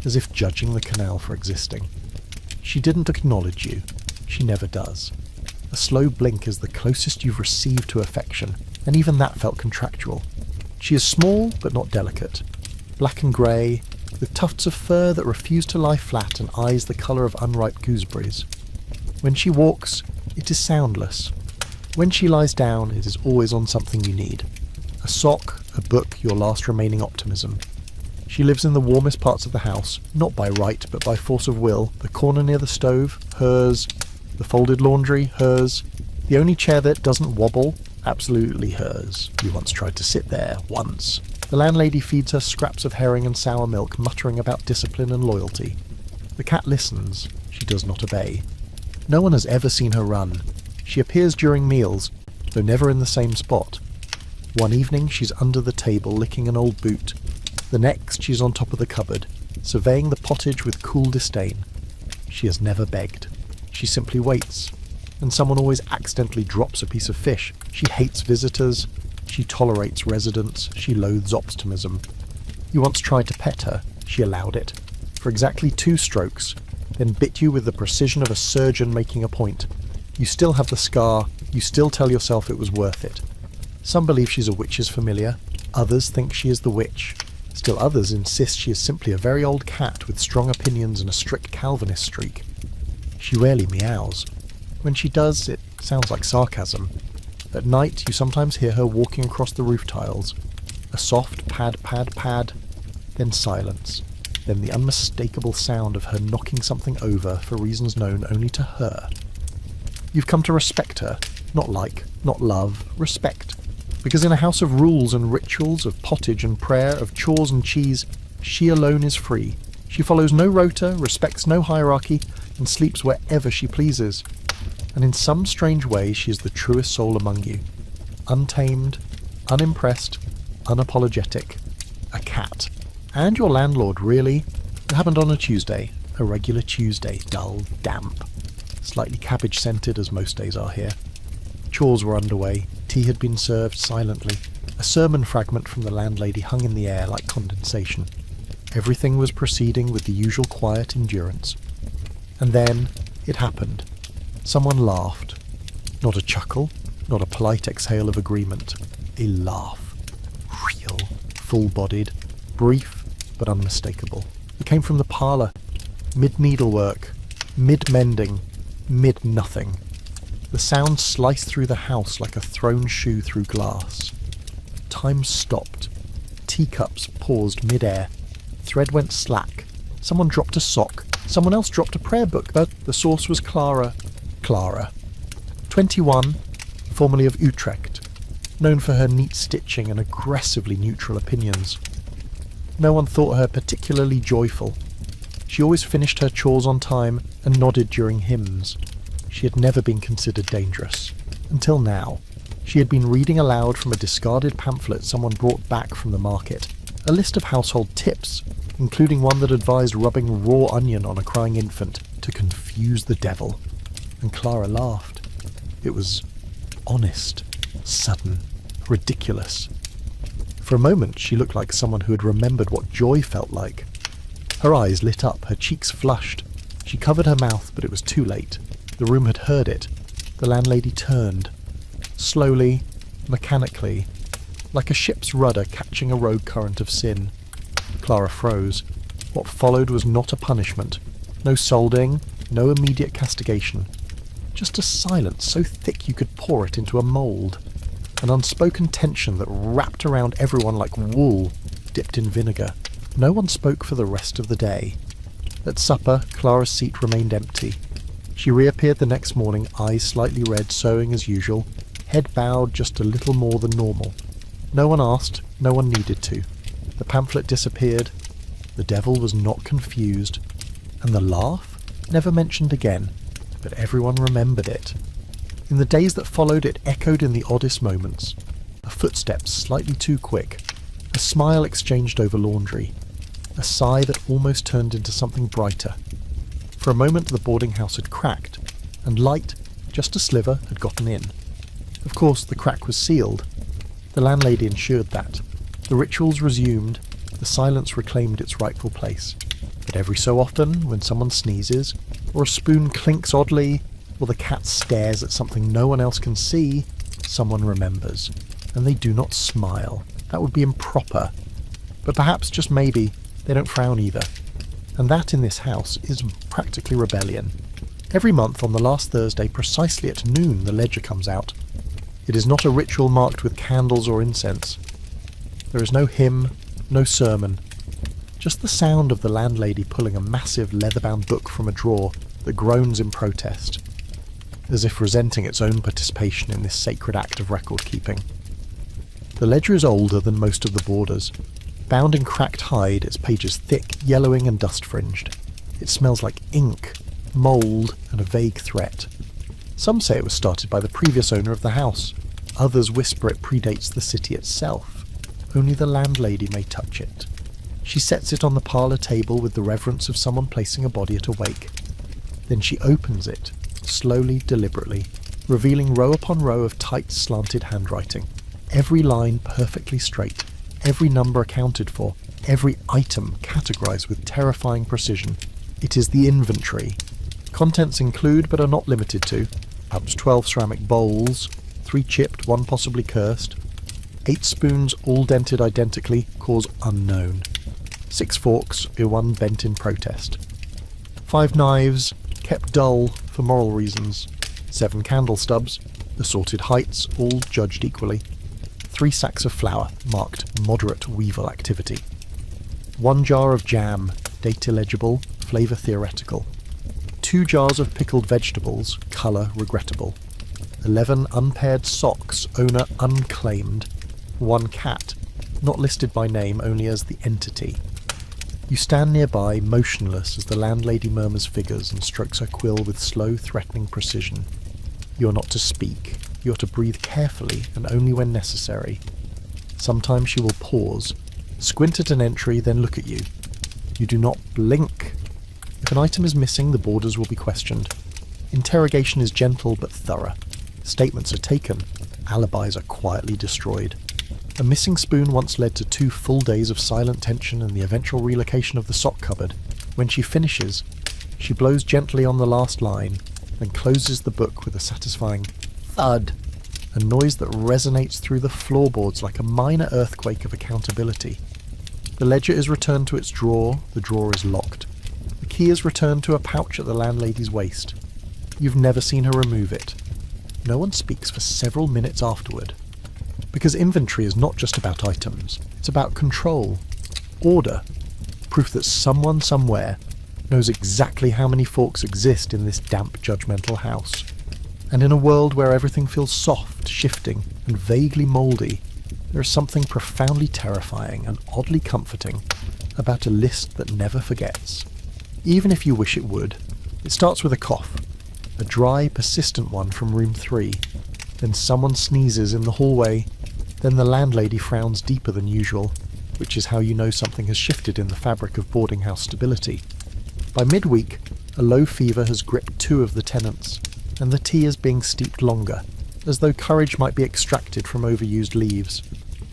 as if judging the canal for existing. She didn't acknowledge you. She never does. A slow blink is the closest you've received to affection, and even that felt contractual. She is small, but not delicate. Black and grey, with tufts of fur that refuse to lie flat and eyes the colour of unripe gooseberries. When she walks, it is soundless. When she lies down, it is always on something you need. A sock, a book, your last remaining optimism. She lives in the warmest parts of the house, not by right, but by force of will. The corner near the stove, hers. The folded laundry, hers. The only chair that doesn't wobble, absolutely hers. You once tried to sit there, once. The landlady feeds her scraps of herring and sour milk, muttering about discipline and loyalty. The cat listens. She does not obey. No one has ever seen her run. She appears during meals, though never in the same spot. One evening she's under the table licking an old boot. The next she's on top of the cupboard, surveying the pottage with cool disdain. She has never begged. She simply waits. And someone always accidentally drops a piece of fish. She hates visitors. She tolerates residents. She loathes optimism. You once tried to pet her. She allowed it. For exactly 2 strokes, then bit you with the precision of a surgeon making a point. You still have the scar. You still tell yourself it was worth it. Some believe she's a witch's familiar. Others think she is the witch. Still others insist she is simply a very old cat with strong opinions and a strict Calvinist streak. She rarely meows. When she does, it sounds like sarcasm. At night, you sometimes hear her walking across the roof tiles. A soft pad, pad, pad, then silence, then the unmistakable sound of her knocking something over for reasons known only to her. You've come to respect her, not like, not love, respect. Because in a house of rules and rituals, of pottage and prayer, of chores and cheese, she alone is free. She follows no rota, respects no hierarchy, and sleeps wherever she pleases. And in some strange way she is the truest soul among you. Untamed, unimpressed, unapologetic. A cat. And your landlord, really? It happened on a Tuesday. A regular Tuesday. Dull, damp. Slightly cabbage-scented, as most days are here. Chores were underway. Tea had been served silently. A sermon fragment from the landlady hung in the air like condensation. Everything was proceeding with the usual quiet endurance. And then it happened. Someone laughed. Not a chuckle, not a polite exhale of agreement. A laugh. Real, full-bodied, brief, but unmistakable. It came from the parlour. Mid-needlework, mid-mending, mid-nothing. The sound sliced through the house like a thrown shoe through glass. Time stopped. Teacups paused mid-air. Thread went slack. Someone dropped a sock. Someone else dropped a prayer book, but the source was Clara. Clara. 21, formerly of Utrecht, known for her neat stitching and aggressively neutral opinions. No one thought her particularly joyful. She always finished her chores on time and nodded during hymns. She had never been considered dangerous. Until now. She had been reading aloud from a discarded pamphlet someone brought back from the market. A list of household tips. including one that advised rubbing raw onion on a crying infant to confuse the devil. And Clara laughed. It was honest, sudden, ridiculous. For a moment she looked like someone who had remembered what joy felt like. Her eyes lit up, her cheeks flushed. She covered her mouth, but it was too late. The room had heard it. The landlady turned. Slowly, mechanically, like a ship's rudder catching a rogue current of sin. Clara froze. What followed was not a punishment. No solding, no immediate castigation. Just a silence so thick you could pour it into a mould. An unspoken tension that wrapped around everyone like wool dipped in vinegar. No one spoke for the rest of the day. At supper, Clara's seat remained empty. She reappeared the next morning, eyes slightly red, sewing as usual, head bowed just a little more than normal. No one asked, no one needed to. The pamphlet disappeared. The devil was not confused. And the laugh? Never mentioned again, but everyone remembered it. In the days that followed, it echoed in the oddest moments. A footstep slightly too quick. A smile exchanged over laundry. A sigh that almost turned into something brighter. For a moment the boarding house had cracked, and light, just a sliver, had gotten in. Of course the crack was sealed. The landlady ensured that. The rituals resumed, the silence reclaimed its rightful place. But every so often, when someone sneezes, or a spoon clinks oddly, or the cat stares at something no one else can see, someone remembers. And they do not smile. That would be improper. But perhaps, just maybe, they don't frown either. And that in this house is practically rebellion. Every month on the last Thursday, precisely at noon, the ledger comes out. It is not a ritual marked with candles or incense. There is no hymn, no sermon. Just the sound of the landlady pulling a massive leather-bound book from a drawer that groans in protest, as if resenting its own participation in this sacred act of record-keeping. The ledger is older than most of the borders. Bound in cracked hide, its pages thick, yellowing and dust-fringed. It smells like ink, mould, and a vague threat. Some say it was started by the previous owner of the house. Others whisper it predates the city itself. Only the landlady may touch it. She sets it on the parlour table with the reverence of someone placing a body at a wake. Then she opens it, slowly, deliberately, revealing row upon row of tight, slanted handwriting. Every line perfectly straight, every number accounted for, every item categorised with terrifying precision. It is the inventory. Contents include, but are not limited to, perhaps 12 ceramic bowls, 3 chipped, 1 possibly cursed, 8 spoons all dented identically, cause unknown, 6 forks, 1 bent in protest, 5 knives, kept dull for moral reasons, 7 candle stubs, assorted heights, all judged equally, 3 sacks of flour, marked moderate weevil activity, 1 jar of jam, date illegible, flavour theoretical, 2 jars of pickled vegetables, colour regrettable, 11 unpaired socks, owner unclaimed, 1 cat, not listed by name, only as the entity. You stand nearby, motionless, as the landlady murmurs figures and strokes her quill with slow, threatening precision. You are not to speak. You are to breathe carefully and only when necessary. Sometimes she will pause, squint at an entry, then look at you. You do not blink. If an item is missing, the boarders will be questioned. Interrogation is gentle but thorough. Statements are taken. Alibis are quietly destroyed. A missing spoon once led to 2 full days of silent tension and the eventual relocation of the sock cupboard. When she finishes, she blows gently on the last line, then closes the book with a satisfying thud, a noise that resonates through the floorboards like a minor earthquake of accountability. The ledger is returned to its drawer, the drawer is locked. The key is returned to a pouch at the landlady's waist. You've never seen her remove it. No one speaks for several minutes afterward. Because inventory is not just about items, it's about control, order, proof that someone somewhere knows exactly how many forks exist in this damp, judgmental house. And in a world where everything feels soft, shifting, and vaguely mouldy, there is something profoundly terrifying and oddly comforting about a list that never forgets. Even if you wish it would. It starts with a cough, a dry, persistent one from room 3. Then someone sneezes in the hallway. Then the landlady frowns deeper than usual. which is how you know something has shifted in the fabric of boarding house stability. By midweek, a low fever has gripped 2 of the tenants, and the tea is being steeped longer, as though courage might be extracted from overused leaves.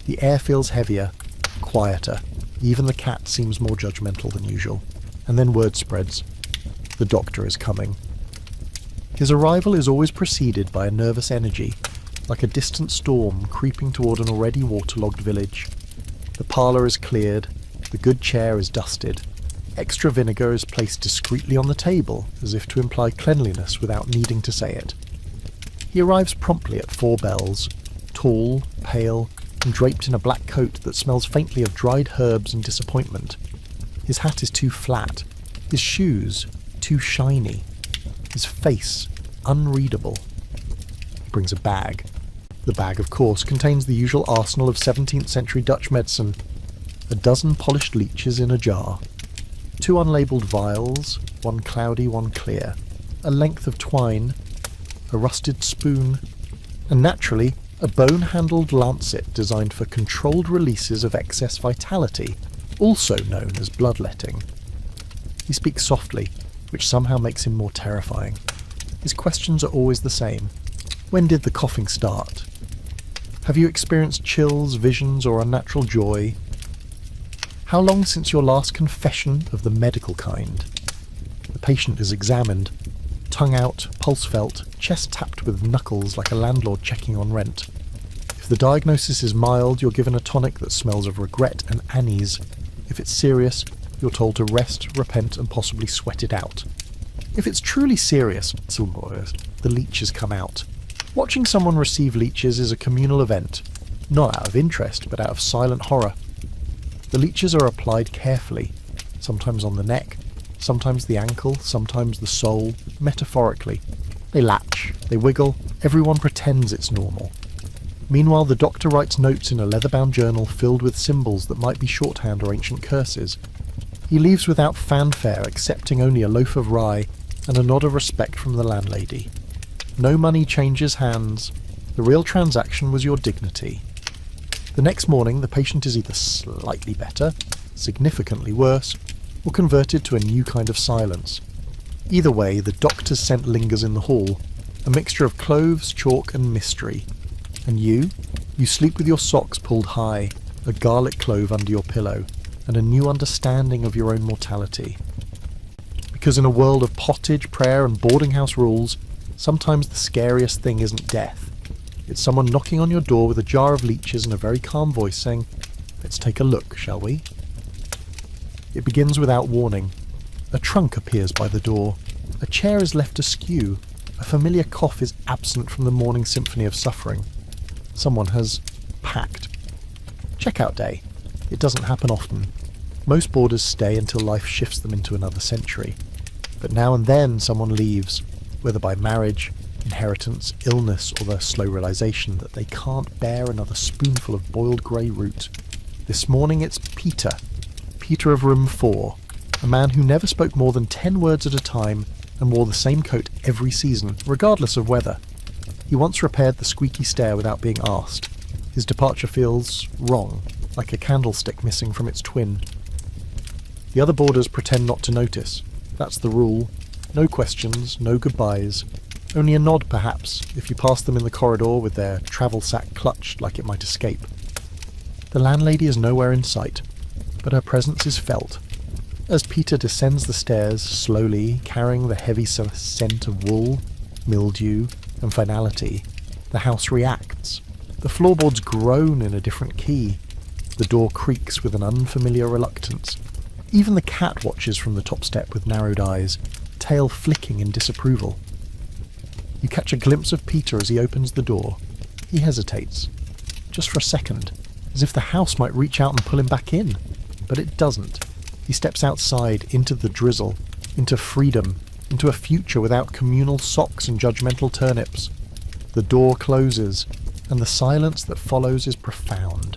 The air feels heavier, quieter. Even the cat seems more judgmental than usual. And then word spreads. The doctor is coming. His arrival is always preceded by a nervous energy, like a distant storm creeping toward an already waterlogged village. The parlour is cleared, the good chair is dusted. Extra vinegar is placed discreetly on the table, as if to imply cleanliness without needing to say it. He arrives promptly at 4 bells, tall, pale, and draped in a black coat that smells faintly of dried herbs and disappointment. His hat is too flat, his shoes too shiny, his face unreadable. He brings a bag. The bag, of course, contains the usual arsenal of 17th century Dutch medicine. A dozen polished leeches in a jar. 2 unlabelled vials, one cloudy, one clear. A length of twine. A rusted spoon. And naturally, a bone-handled lancet designed for controlled releases of excess vitality, also known as bloodletting. He speaks softly, which somehow makes him more terrifying. His questions are always the same. When did the coughing start? Have you experienced chills, visions, or unnatural joy? How long since your last confession of the medical kind? The patient is examined, tongue out, pulse felt, chest tapped with knuckles like a landlord checking on rent. If the diagnosis is mild, you're given a tonic that smells of regret and anise. If it's serious, you're told to rest, repent, and possibly sweat it out. If it's truly serious, the leeches come out. Watching someone receive leeches is a communal event, not out of interest, but out of silent horror. The leeches are applied carefully, sometimes on the neck, sometimes the ankle, sometimes the sole, metaphorically. They latch, they wiggle, everyone pretends it's normal. Meanwhile, the doctor writes notes in a leather-bound journal filled with symbols that might be shorthand or ancient curses. He leaves without fanfare, accepting only a loaf of rye and a nod of respect from the landlady. No money changes hands. The real transaction was your dignity. The next morning, the patient is either slightly better, significantly worse, or converted to a new kind of silence. Either way, the doctor's scent lingers in the hall, a mixture of cloves, chalk, and mystery. And you sleep with your socks pulled high, a garlic clove under your pillow, and a new understanding of your own mortality. Because in a world of pottage, prayer, and boarding house rules, sometimes the scariest thing isn't death. It's someone knocking on your door with a jar of leeches and a very calm voice saying, "Let's take a look, shall we?" It begins without warning. A trunk appears by the door. A chair is left askew. A familiar cough is absent from the morning symphony of suffering. Someone has packed. Checkout day. It doesn't happen often. Most boarders stay until life shifts them into another century. But now and then someone leaves, whether by marriage, inheritance, illness, or the slow realization that they can't bear another spoonful of boiled grey root. This morning it's Peter. Peter of room 4, a man who never spoke more than 10 words at a time and wore the same coat every season, regardless of weather. He once repaired the squeaky stair without being asked. His departure feels wrong, like a candlestick missing from its twin. The other boarders pretend not to notice. That's the rule. No questions, no goodbyes. Only a nod, perhaps, if you pass them in the corridor with their travel sack clutched like it might escape. The landlady is nowhere in sight, but her presence is felt. As Peter descends the stairs slowly, carrying the heavy scent of wool, mildew, and finality, the house reacts. The floorboards groan in a different key. The door creaks with an unfamiliar reluctance. Even the cat watches from the top step with narrowed eyes, tail flicking in disapproval. You catch a glimpse of Peter as he opens the door. He hesitates, just for a second, as if the house might reach out and pull him back in. But it doesn't. He steps outside, into the drizzle, into freedom, into a future without communal socks and judgmental turnips. The door closes, and the silence that follows is profound.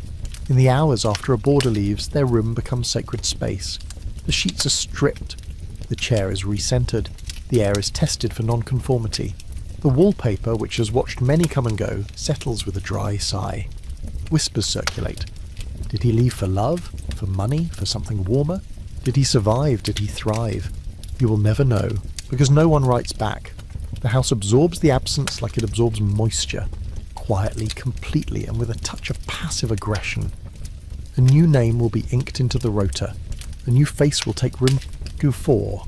In the hours after a boarder leaves, their room becomes sacred space. The sheets are stripped. The chair is recentered. The air is tested for nonconformity. The wallpaper, which has watched many come and go, settles with a dry sigh. Whispers circulate. Did he leave for love? For money? For something warmer? Did he survive? Did he thrive? You will never know, because no one writes back. The house absorbs the absence like it absorbs moisture, quietly, completely, and with a touch of passive aggression. A new name will be inked into the rota. A new face will take room 4.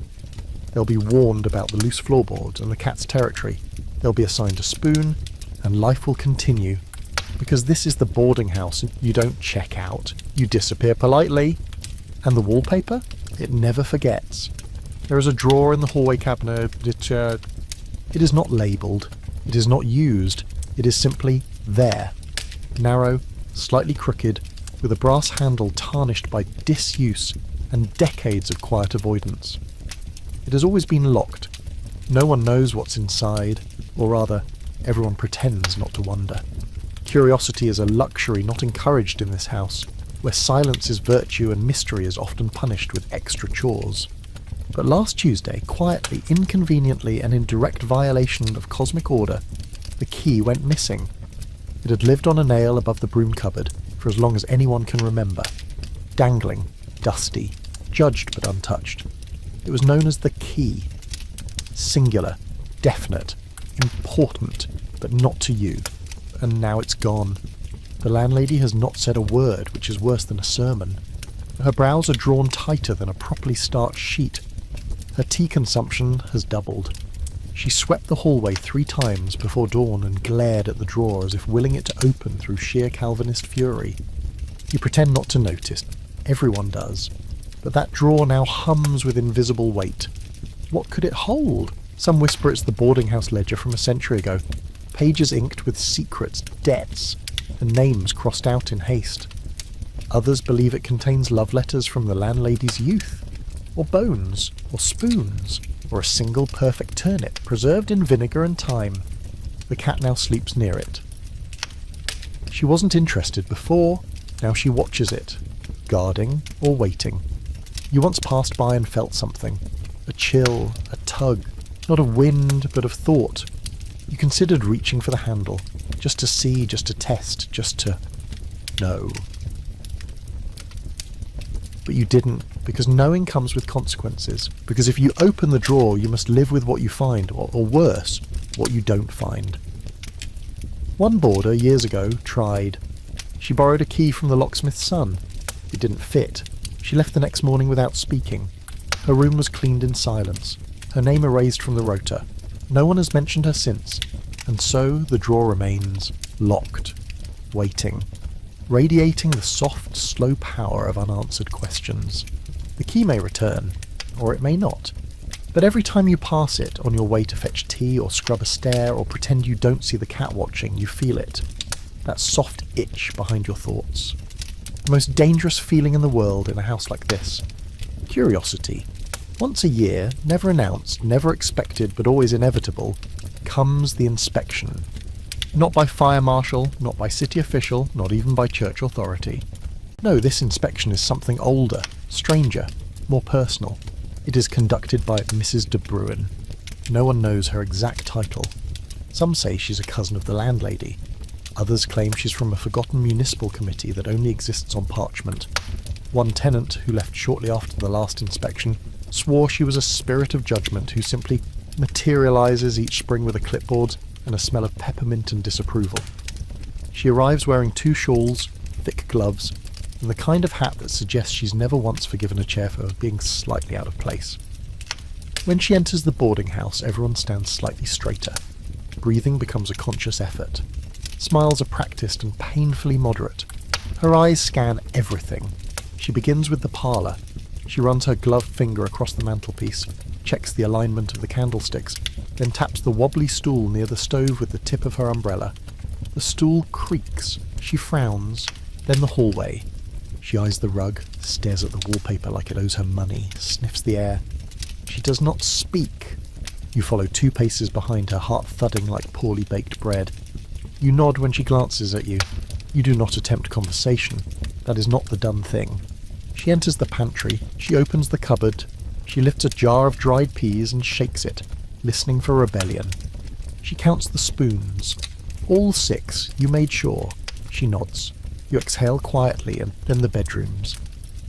They'll be warned about the loose floorboards and the cat's territory. They'll be assigned a spoon, and life will continue. Because this is the boarding house, you don't check out. You disappear politely. And the wallpaper? It never forgets. There is a drawer in the hallway cabinet. It is not labelled. It is not used. It is simply there. Narrow, slightly crooked, with a brass handle tarnished by disuse and decades of quiet avoidance. It has always been locked. No one knows what's inside, or rather, everyone pretends not to wonder. Curiosity is a luxury not encouraged in this house, where silence is virtue and mystery is often punished with extra chores. But last Tuesday, quietly, inconveniently, and in direct violation of cosmic order, the key went missing. It had lived on a nail above the broom cupboard for as long as anyone can remember. Dangling, dusty, judged but untouched. It was known as the key. Singular, definite, important, but not to you. And now it's gone. The landlady has not said a word, which is worse than a sermon. Her brows are drawn tighter than a properly starched sheet. Her tea consumption has doubled. She swept the hallway 3 times before dawn and glared at the drawer as if willing it to open through sheer Calvinist fury. You pretend not to notice. Everyone does. But that drawer now hums with invisible weight. What could it hold? Some whisper it's the boarding house ledger from a century ago. Pages inked with secrets, debts, and names crossed out in haste. Others believe it contains love letters from the landlady's youth, or bones, or spoons, or a single perfect turnip preserved in vinegar and thyme. The cat now sleeps near it. She wasn't interested before, now she watches it, guarding or waiting. You once passed by and felt something, a chill, a tug, not of wind but of thought. You considered reaching for the handle, just to see, just to test, just to know. But you didn't, because knowing comes with consequences. Because if you open the drawer, you must live with what you find, or worse, what you don't find. One boarder, years ago, tried. She borrowed a key from the locksmith's son. It didn't fit. She left the next morning without speaking. Her room was cleaned in silence, her name erased from the rota. No one has mentioned her since, and so the drawer remains, locked, waiting, radiating the soft, slow power of unanswered questions. The key may return, or it may not, but every time you pass it on your way to fetch tea or scrub a stair or pretend you don't see the cat watching, you feel it, that soft itch behind your thoughts. The most dangerous feeling in the world in a house like this. Curiosity. Once a year, never announced, never expected, but always inevitable, comes the inspection. Not by fire marshal, not by city official, not even by church authority. No, this inspection is something older, stranger, more personal. It is conducted by Mrs. de Bruin. No one knows her exact title. Some say she's a cousin of the landlady. Others claim she's from a forgotten municipal committee that only exists on parchment. One tenant, who left shortly after the last inspection, swore she was a spirit of judgment who simply materialises each spring with a clipboard and a smell of peppermint and disapproval. She arrives wearing 2 shawls, thick gloves, and the kind of hat that suggests she's never once forgiven a chair for being slightly out of place. When she enters the boarding house, everyone stands slightly straighter. Breathing becomes a conscious effort. Smiles are practised and painfully moderate. Her eyes scan everything. She begins with the parlour. She runs her gloved finger across the mantelpiece, checks the alignment of the candlesticks, then taps the wobbly stool near the stove with the tip of her umbrella. The stool creaks. She frowns. Then the hallway. She eyes the rug, stares at the wallpaper like it owes her money, sniffs the air. She does not speak. You follow 2 paces behind her, heart thudding like poorly baked bread. You nod when she glances at you. You do not attempt conversation. That is not the done thing. She enters the pantry. She opens the cupboard. She lifts a jar of dried peas and shakes it, listening for rebellion. She counts the spoons. All 6, you made sure. She nods. You exhale quietly, and then the bedrooms.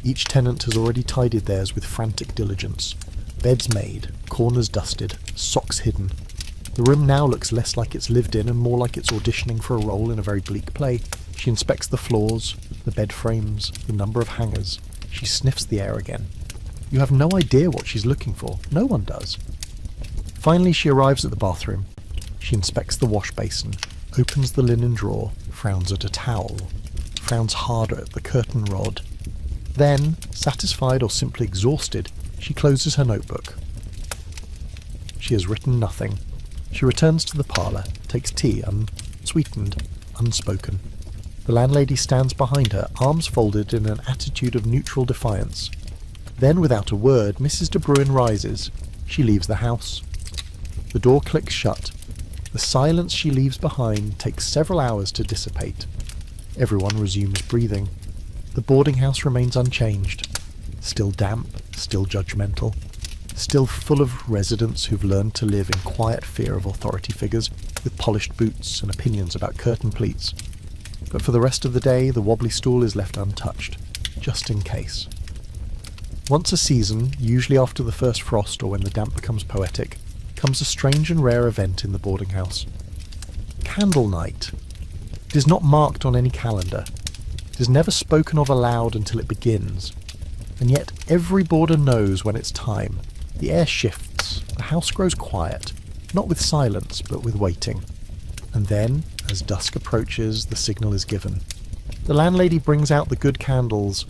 Each tenant has already tidied theirs with frantic diligence. Beds made, corners dusted, socks hidden. The room now looks less like it's lived in and more like it's auditioning for a role in a very bleak play. She inspects the floors, the bed frames, the number of hangers. She sniffs the air again. You have no idea what she's looking for. No one does. Finally, she arrives at the bathroom. She inspects the wash basin, opens the linen drawer, frowns at a towel, frowns harder at the curtain rod. Then, satisfied or simply exhausted, she closes her notebook. She has written nothing. She returns to the parlour, takes tea, unsweetened, unspoken. The landlady stands behind her, arms folded in an attitude of neutral defiance. Then, without a word, Mrs. de Bruin rises. She leaves the house. The door clicks shut. The silence she leaves behind takes several hours to dissipate. Everyone resumes breathing. The boarding house remains unchanged. Still damp, still judgmental. Still full of residents who've learned to live in quiet fear of authority figures, with polished boots and opinions about curtain pleats. But for the rest of the day, the wobbly stool is left untouched, just in case. Once a season, usually after the first frost or when the damp becomes poetic, comes a strange and rare event in the boarding house. Candle night. It is not marked on any calendar. It is never spoken of aloud until it begins. And yet every boarder knows when it's time. The air shifts, the house grows quiet, not with silence, but with waiting. And then, as dusk approaches, the signal is given. The landlady brings out the good candles,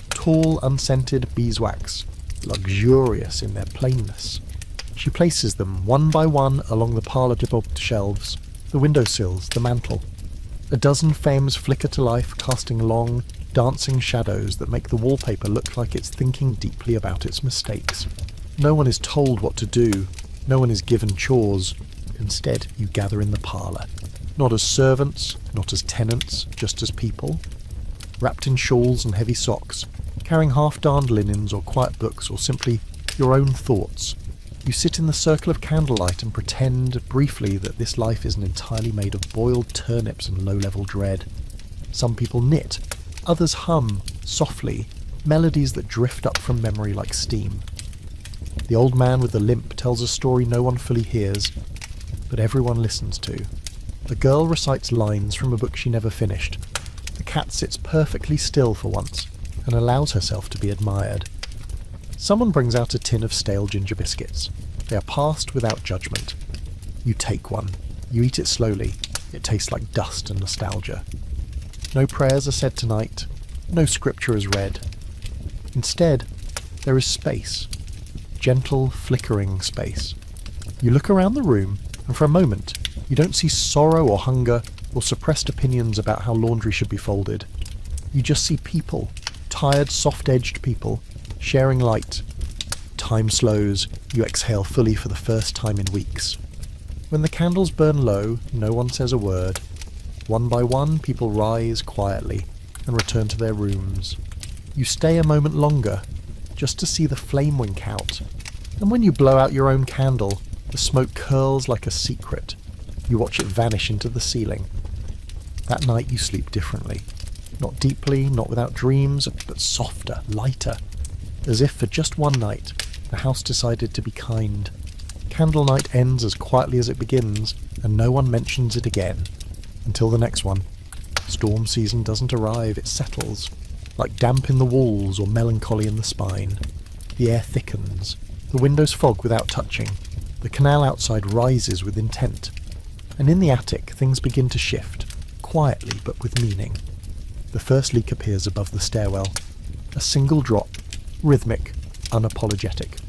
tall, unscented beeswax, luxurious in their plainness. She places them, one by one, along the parlour shelves, the windowsills, the mantel. A dozen flames flicker to life, casting long, dancing shadows that make the wallpaper look like it's thinking deeply about its mistakes. No one is told what to do. No one is given chores. Instead, you gather in the parlour. Not as servants, not as tenants, just as people. Wrapped in shawls and heavy socks, carrying half-darned linens or quiet books or simply your own thoughts. You sit in the circle of candlelight and pretend, briefly, that this life isn't entirely made of boiled turnips and low-level dread. Some people knit. Others hum, softly, melodies that drift up from memory like steam. The old man with the limp tells a story no one fully hears, but everyone listens to. The girl recites lines from a book she never finished. The cat sits perfectly still for once, and allows herself to be admired. Someone brings out a tin of stale ginger biscuits. They are passed without judgment. You take one. You eat it slowly. It tastes like dust and nostalgia. No prayers are said tonight. No scripture is read. Instead, there is space. Gentle, flickering space. You look around the room, and for a moment, you don't see sorrow or hunger or suppressed opinions about how laundry should be folded. You just see people, tired, soft-edged people, sharing light. Time slows. You exhale fully for the first time in weeks. When the candles burn low, no one says a word. One by one, people rise quietly and return to their rooms. You stay a moment longer, just to see the flame wink out. And when you blow out your own candle, the smoke curls like a secret. You watch it vanish into the ceiling. That night you sleep differently. Not deeply, not without dreams, but softer, lighter. As if for just one night, the house decided to be kind. Candle night ends as quietly as it begins, and no one mentions it again. Until the next one. Storm season doesn't arrive, it settles. Like damp in the walls or melancholy in the spine. The air thickens. The windows fog without touching. The canal outside rises with intent. And in the attic, things begin to shift. Quietly, but with meaning. The first leak appears above the stairwell. A single drop. Rhythmic. Unapologetic.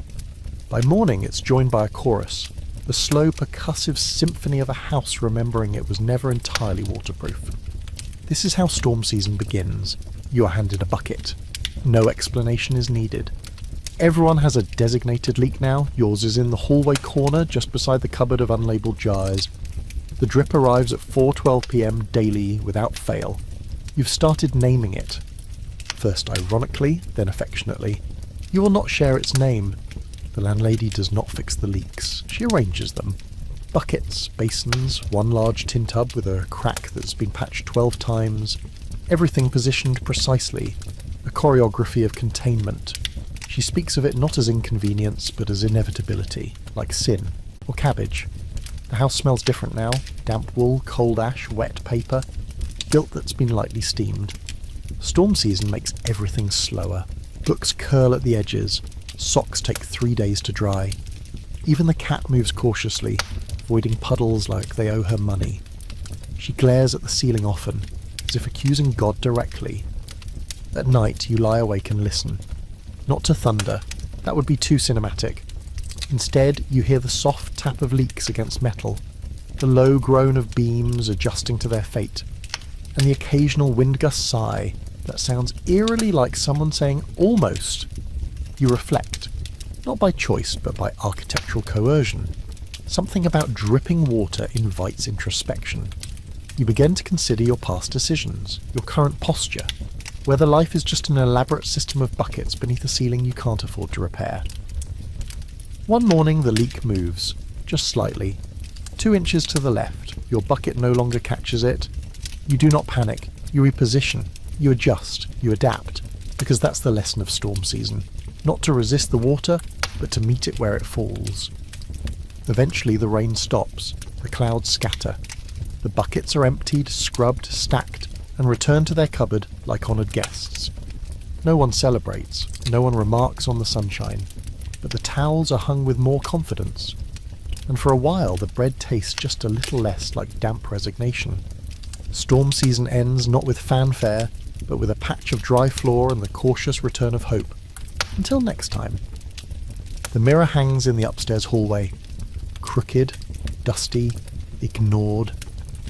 By morning, it's joined by a chorus. The slow, percussive symphony of a house remembering it was never entirely waterproof. This is how storm season begins. You are handed a bucket. No explanation is needed. Everyone has a designated leak now. Yours is in the hallway corner, just beside the cupboard of unlabelled jars. The drip arrives at 4:12 p.m. daily, without fail. You've started naming it. First ironically, then affectionately. You will not share its name. The landlady does not fix the leaks. She arranges them. Buckets, basins, one large tin tub with a crack that's been patched 12 times. everything positioned precisely, a choreography of containment. She speaks of it not as inconvenience, but as inevitability, like sin, or cabbage. The house smells different now, damp wool, cold ash, wet paper, guilt that's been lightly steamed. Storm season makes everything slower. Books curl at the edges, socks take 3 days to dry. Even the cat moves cautiously, avoiding puddles like they owe her money. She glares at the ceiling often, as if accusing God directly. At night you lie awake and listen. Not to thunder, that would be too cinematic. Instead, you hear the soft tap of leaks against metal, the low groan of beams adjusting to their fate, and the occasional wind-gust sigh that sounds eerily like someone saying almost. You reflect, not by choice but by architectural coercion. Something about dripping water invites introspection. You begin to consider your past decisions, your current posture, whether life is just an elaborate system of buckets beneath a ceiling you can't afford to repair. One morning the leak moves, just slightly. 2 inches to the left, your bucket no longer catches it. You do not panic, you reposition, you adjust, you adapt, because that's the lesson of storm season. Not to resist the water, but to meet it where it falls. Eventually the rain stops, the clouds scatter. The buckets are emptied, scrubbed, stacked, and return to their cupboard like honoured guests. No one celebrates, no one remarks on the sunshine, but the towels are hung with more confidence. And for a while the bread tastes just a little less like damp resignation. Storm season ends not with fanfare, but with a patch of dry floor and the cautious return of hope. Until next time. The mirror hangs in the upstairs hallway. Crooked, dusty, ignored,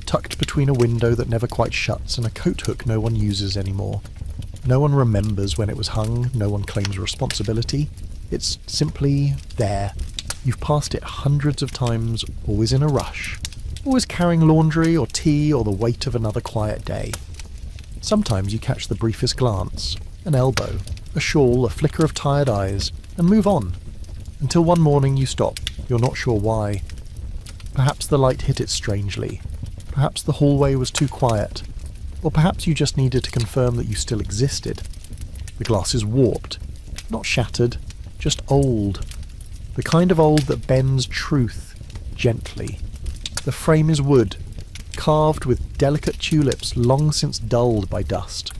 tucked between a window that never quite shuts and a coat hook no one uses anymore. No one remembers when it was hung, no one claims responsibility. It's simply there. You've passed it hundreds of times, always in a rush. Always carrying laundry or tea or the weight of another quiet day. Sometimes you catch the briefest glance, an elbow, a shawl, a flicker of tired eyes, and move on. Until one morning you stop, you're not sure why. Perhaps the light hit it strangely. Perhaps the hallway was too quiet. Or perhaps you just needed to confirm that you still existed. The glass is warped, not shattered, just old. The kind of old that bends truth gently. The frame is wood, carved with delicate tulips long since dulled by dust.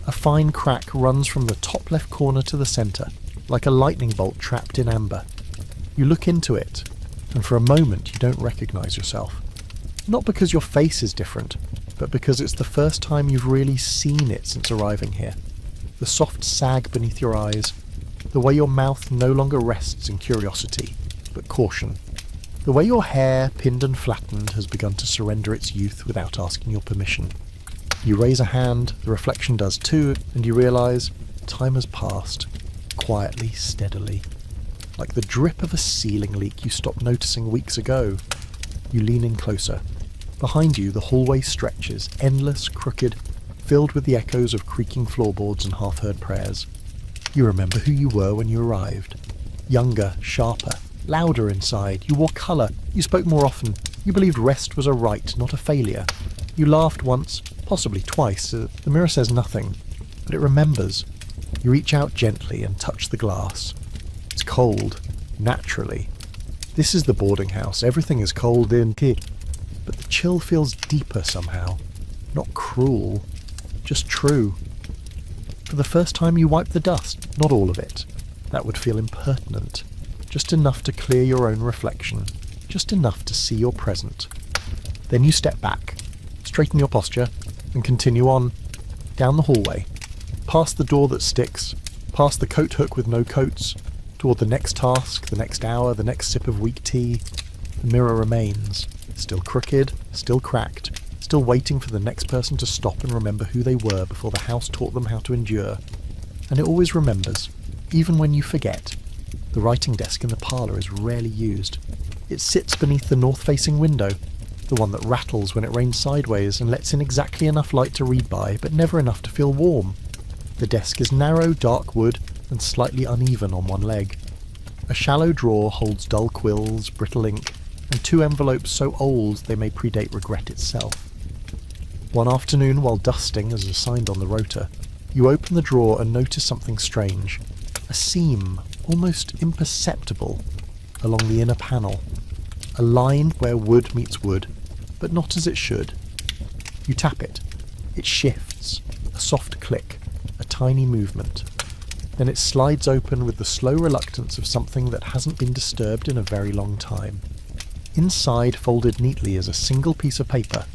A fine crack runs from the top left corner to the centre, like a lightning bolt trapped in amber. You look into it, and for a moment you don't recognise yourself. Not because your face is different, but because it's the first time you've really seen it since arriving here. The soft sag beneath your eyes, the way your mouth no longer rests in curiosity, but caution. The way your hair, pinned and flattened, has begun to surrender its youth without asking your permission. You raise a hand, the reflection does too, and you realise time has passed, quietly, steadily. Like the drip of a ceiling leak you stopped noticing weeks ago. You lean in closer. Behind you the hallway stretches, endless, crooked, filled with the echoes of creaking floorboards and half-heard prayers. You remember who you were when you arrived. Younger, sharper, louder inside. You wore colour. You spoke more often. You believed rest was a right, not a failure. You laughed once, possibly twice. The mirror says nothing, but it remembers. You reach out gently and touch the glass. It's cold, naturally. This is the boarding house. Everything is cold in here. But the chill feels deeper somehow. Not cruel, just true. For the first time you wipe the dust, not all of it. That would feel impertinent. Just enough to clear your own reflection. Just enough to see your present. Then you step back, straighten your posture, and continue on. Down the hallway. Past the door that sticks. Past the coat hook with no coats. Toward the next task, the next hour, the next sip of weak tea. The mirror remains. Still crooked, still cracked, still waiting for the next person to stop and remember who they were before the house taught them how to endure. And it always remembers, even when you forget. The writing desk in the parlour is rarely used. It sits beneath the north-facing window, the one that rattles when it rains sideways and lets in exactly enough light to read by, but never enough to feel warm. The desk is narrow, dark wood, and slightly uneven on one leg. A shallow drawer holds dull quills, brittle ink, and 2 envelopes so old they may predate regret itself. One afternoon, while dusting as assigned on the rota, you open the drawer and notice something strange. A seam, almost imperceptible, along the inner panel. A line where wood meets wood, but not as it should. You tap it. It shifts. A soft click. A tiny movement. Then it slides open with the slow reluctance of something that hasn't been disturbed in a very long time. Inside, folded neatly, is a single piece of paper.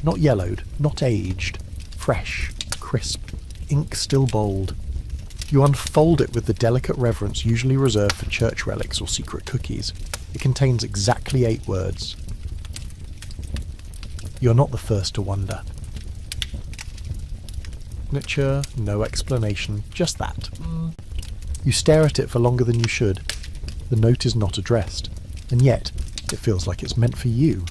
Not yellowed, not aged. Fresh, crisp, ink still bold. You unfold it with the delicate reverence usually reserved for church relics or secret cookies. It contains exactly 8 words. You're not the first to wonder. Signature, no explanation, just that. You stare at it for longer than you should. The note is not addressed, and yet it feels like it's meant for you.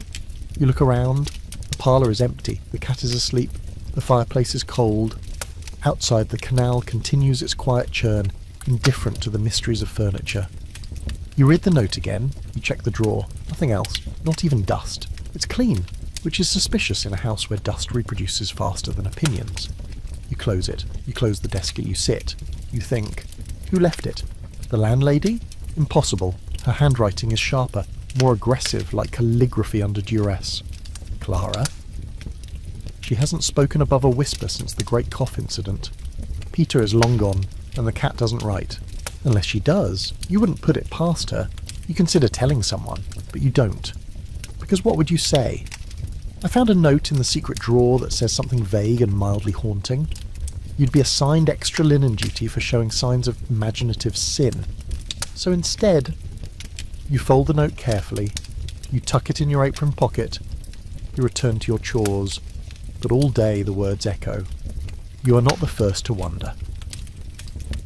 You look around. The parlour is empty, the cat is asleep, the fireplace is cold. Outside, the canal continues its quiet churn, indifferent to the mysteries of furniture. You read the note again, you check the drawer. Nothing else, not even dust. It's clean, which is suspicious in a house where dust reproduces faster than opinions. You close it. You close the desk you sit. You think, who left it? The landlady? Impossible. Her handwriting is sharper, more aggressive, like calligraphy under duress. Clara? She hasn't spoken above a whisper since the great cough incident. Peter is long gone, and the cat doesn't write. Unless she does, you wouldn't put it past her. You consider telling someone, but you don't. Because what would you say? I found a note in the secret drawer that says something vague and mildly haunting. You'd be assigned extra linen duty for showing signs of imaginative sin. So instead, you fold the note carefully, you tuck it in your apron pocket, you return to your chores, but all day the words echo. You are not the first to wonder.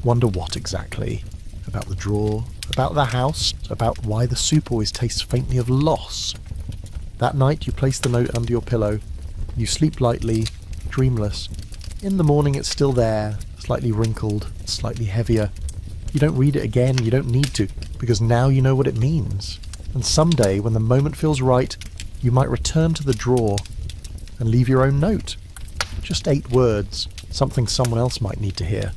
Wonder what exactly? About the drawer? About the house? About why the soup always tastes faintly of loss? That night you place the note under your pillow. You sleep lightly, dreamless. In the morning it's still there, slightly wrinkled, slightly heavier. You don't read it again, you don't need to, because now you know what it means. And someday, when the moment feels right, you might return to the drawer and leave your own note. Just 8 words, something someone else might need to hear.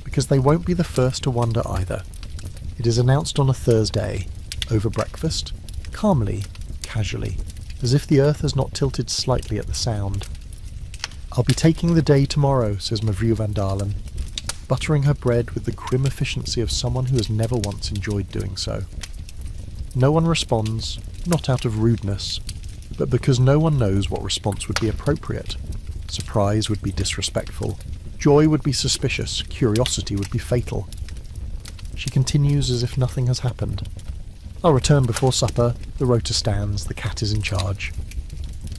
Because they won't be the first to wonder either. It is announced on a Thursday, over breakfast, calmly, casually, as if the earth has not tilted slightly at the sound. I'll be taking the day tomorrow, says Mevrouw van Dalen, buttering her bread with the grim efficiency of someone who has never once enjoyed doing so. No one responds, not out of rudeness, but because no one knows what response would be appropriate. Surprise would be disrespectful. Joy would be suspicious. Curiosity would be fatal. She continues as if nothing has happened. I'll return before supper. The rota stands. The cat is in charge.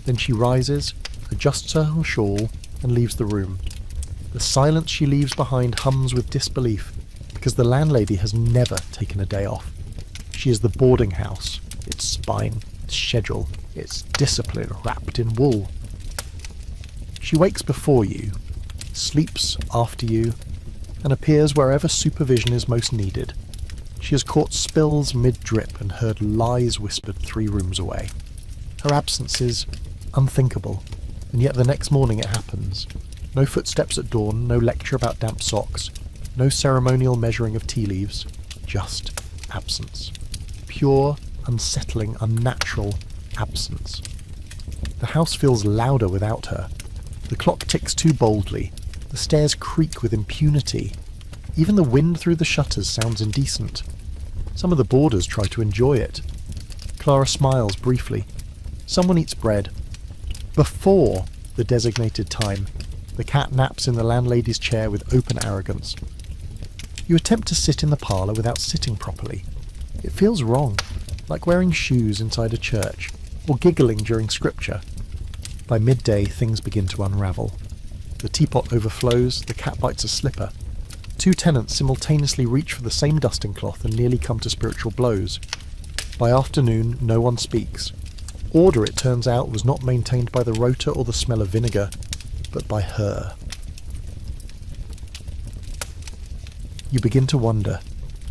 Then she rises, adjusts her shawl, and leaves the room. The silence she leaves behind hums with disbelief, because the landlady has never taken a day off. She is the boarding house, its spine, its schedule, its discipline wrapped in wool. She wakes before you, sleeps after you, and appears wherever supervision is most needed. She has caught spills mid-drip and heard lies whispered 3 rooms away. Her absence is unthinkable, and yet the next morning it happens. No footsteps at dawn, no lecture about damp socks, no ceremonial measuring of tea leaves, just absence. Pure, unsettling, unnatural absence. The house feels louder without her. The clock ticks too boldly. The stairs creak with impunity. Even the wind through the shutters sounds indecent. Some of the boarders try to enjoy it. Clara smiles briefly. Someone eats bread. Before the designated time, the cat naps in the landlady's chair with open arrogance. You attempt to sit in the parlour without sitting properly. It feels wrong, like wearing shoes inside a church, or giggling during scripture. By midday, things begin to unravel. The teapot overflows, the cat bites a slipper. 2 tenants simultaneously reach for the same dusting cloth and nearly come to spiritual blows. By afternoon, no one speaks. Order, it turns out, was not maintained by the rota or the smell of vinegar, but by her. You begin to wonder,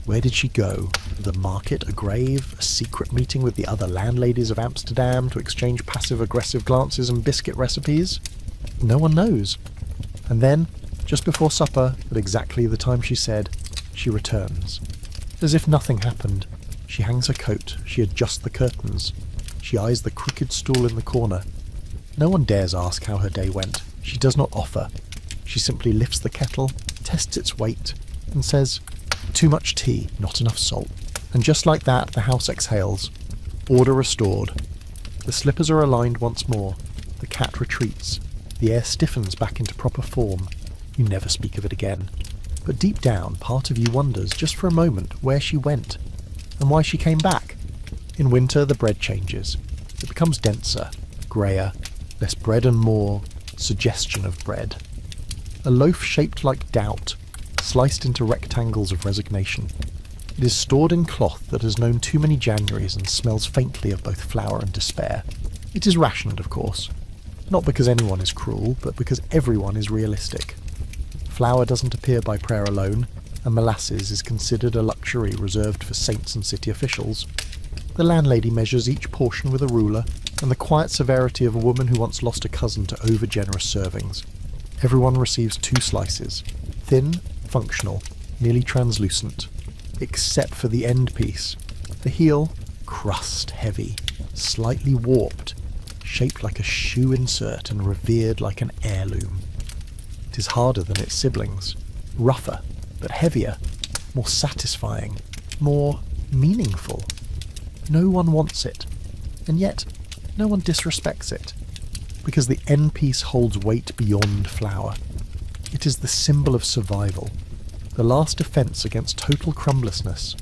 where did she go? The market, a grave, a secret meeting with the other landladies of Amsterdam to exchange passive-aggressive glances and biscuit recipes? No one knows. And then, just before supper, at exactly the time she said, she returns. As if nothing happened, she hangs her coat, she adjusts the curtains, she eyes the crooked stool in the corner. No one dares ask how her day went. She does not offer. She simply lifts the kettle, tests its weight, and says, "Too much tea, not enough salt." And just like that, the house exhales. Order restored. The slippers are aligned once more. The cat retreats. The air stiffens back into proper form. You never speak of it again. But deep down, part of you wonders, just for a moment, where she went, and why she came back. In winter, the bread changes. It becomes denser, greyer, less bread and more suggestion of bread. A loaf shaped like doubt, sliced into rectangles of resignation. It is stored in cloth that has known too many Januaries and smells faintly of both flour and despair. It is rationed, of course. Not because anyone is cruel, but because everyone is realistic. Flour doesn't appear by prayer alone, and molasses is considered a luxury reserved for saints and city officials. The landlady measures each portion with a ruler, and the quiet severity of a woman who once lost a cousin to over-generous servings. Everyone receives 2 slices, thin, functional, nearly translucent, except for the end piece. The heel, crust heavy, slightly warped, shaped like a shoe insert and revered like an heirloom. It is harder than its siblings, rougher, but heavier, more satisfying, more meaningful. No one wants it, and yet no one disrespects it, because the end piece holds weight beyond flour. It is the symbol of survival, the last defence against total crumblessness.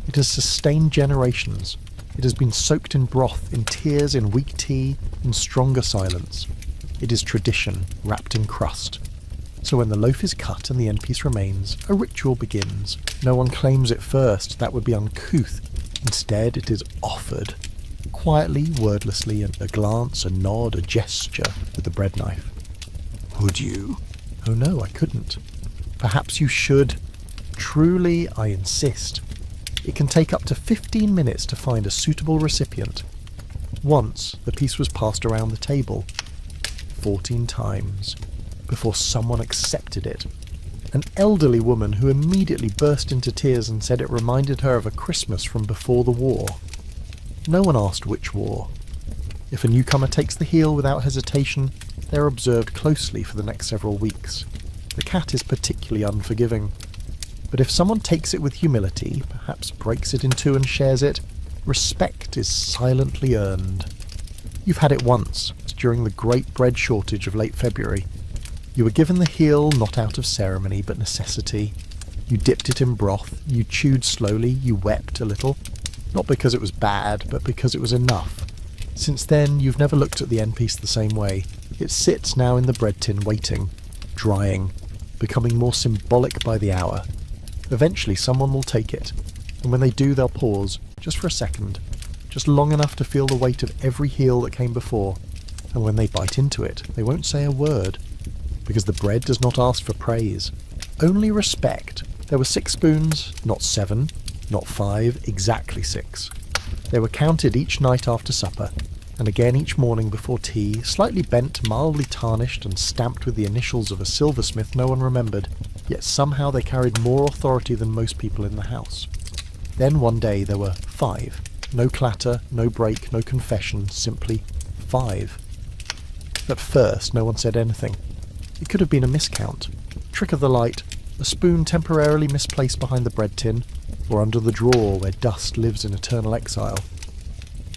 It has sustained generations. It has been soaked in broth, in tears, in weak tea, in stronger silence. It is tradition wrapped in crust. So when the loaf is cut and the end piece remains, a ritual begins. No one claims it first, that would be uncouth. Instead, it is offered. Quietly, wordlessly, a glance, a nod, a gesture with the bread knife. Would you? Oh no, I couldn't. Perhaps you should. Truly, I insist. It can take up to 15 minutes to find a suitable recipient. Once, the piece was passed around the table. 14 times. Before someone accepted it. An elderly woman who immediately burst into tears and said it reminded her of a Christmas from before the war. No one asked which war. If a newcomer takes the heel without hesitation, they are observed closely for the next several weeks. The cat is particularly unforgiving. But if someone takes it with humility, perhaps breaks it in 2 and shares it, respect is silently earned. You've had it once, during the great bread shortage of late February. You were given the heel not out of ceremony but necessity. You dipped it in broth, you chewed slowly, you wept a little. Not because it was bad, but because it was enough. Since then, you've never looked at the end piece the same way. It sits now in the bread tin waiting, drying, becoming more symbolic by the hour. Eventually someone will take it, and when they do they'll pause, just for a second, just long enough to feel the weight of every heel that came before, and when they bite into it, they won't say a word. Because the bread does not ask for praise, only respect. There were 6 spoons, not 7, not 5, exactly 6. They were counted each night after supper, and again each morning before tea, slightly bent, mildly tarnished, and stamped with the initials of a silversmith no one remembered, yet somehow they carried more authority than most people in the house. Then one day there were 5. No clatter, no break, no confession, simply 5. At first no one said anything. It could have been a miscount, trick of the light, a spoon temporarily misplaced behind the bread tin, or under the drawer where dust lives in eternal exile.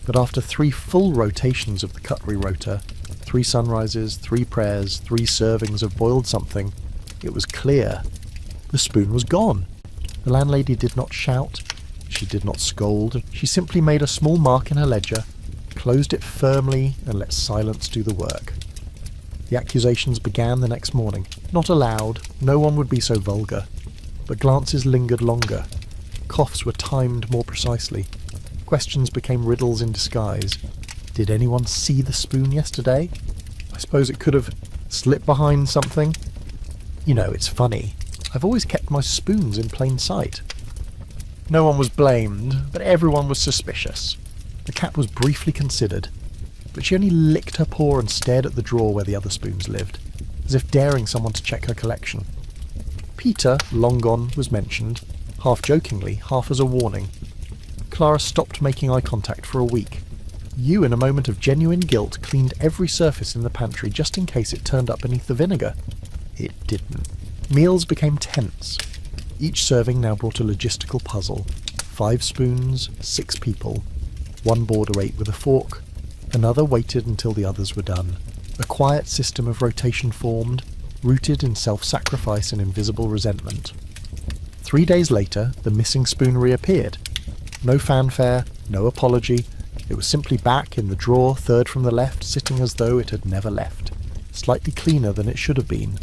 But after 3 full rotations of the cutlery rota, 3 sunrises, 3 prayers, 3 servings of boiled something, it was clear. The spoon was gone. The landlady did not shout, she did not scold, she simply made a small mark in her ledger, closed it firmly, and let silence do the work. The accusations began the next morning. Not aloud, no one would be so vulgar. But glances lingered longer. Coughs were timed more precisely. Questions became riddles in disguise. Did anyone see the spoon yesterday? I suppose it could have slipped behind something. You know, it's funny. I've always kept my spoons in plain sight. No one was blamed, but everyone was suspicious. The cat was briefly considered. but she only licked her paw and stared at the drawer where the other spoons lived, as if daring someone to check her collection. Peter, long gone, was mentioned, half jokingly, half as a warning. Clara stopped making eye contact for a week. You, in a moment of genuine guilt, cleaned every surface in the pantry just in case it turned up beneath the vinegar. It didn't. Meals became tense. Each serving now brought a logistical puzzle. 5 spoons, 6 people. One boarder ate with a fork. Another waited until the others were done. A quiet system of rotation formed, rooted in self-sacrifice and invisible resentment. 3 days later, the missing spoon reappeared. No fanfare, no apology. It was simply back in the drawer, third from the left, sitting as though it had never left, slightly cleaner than it should have been.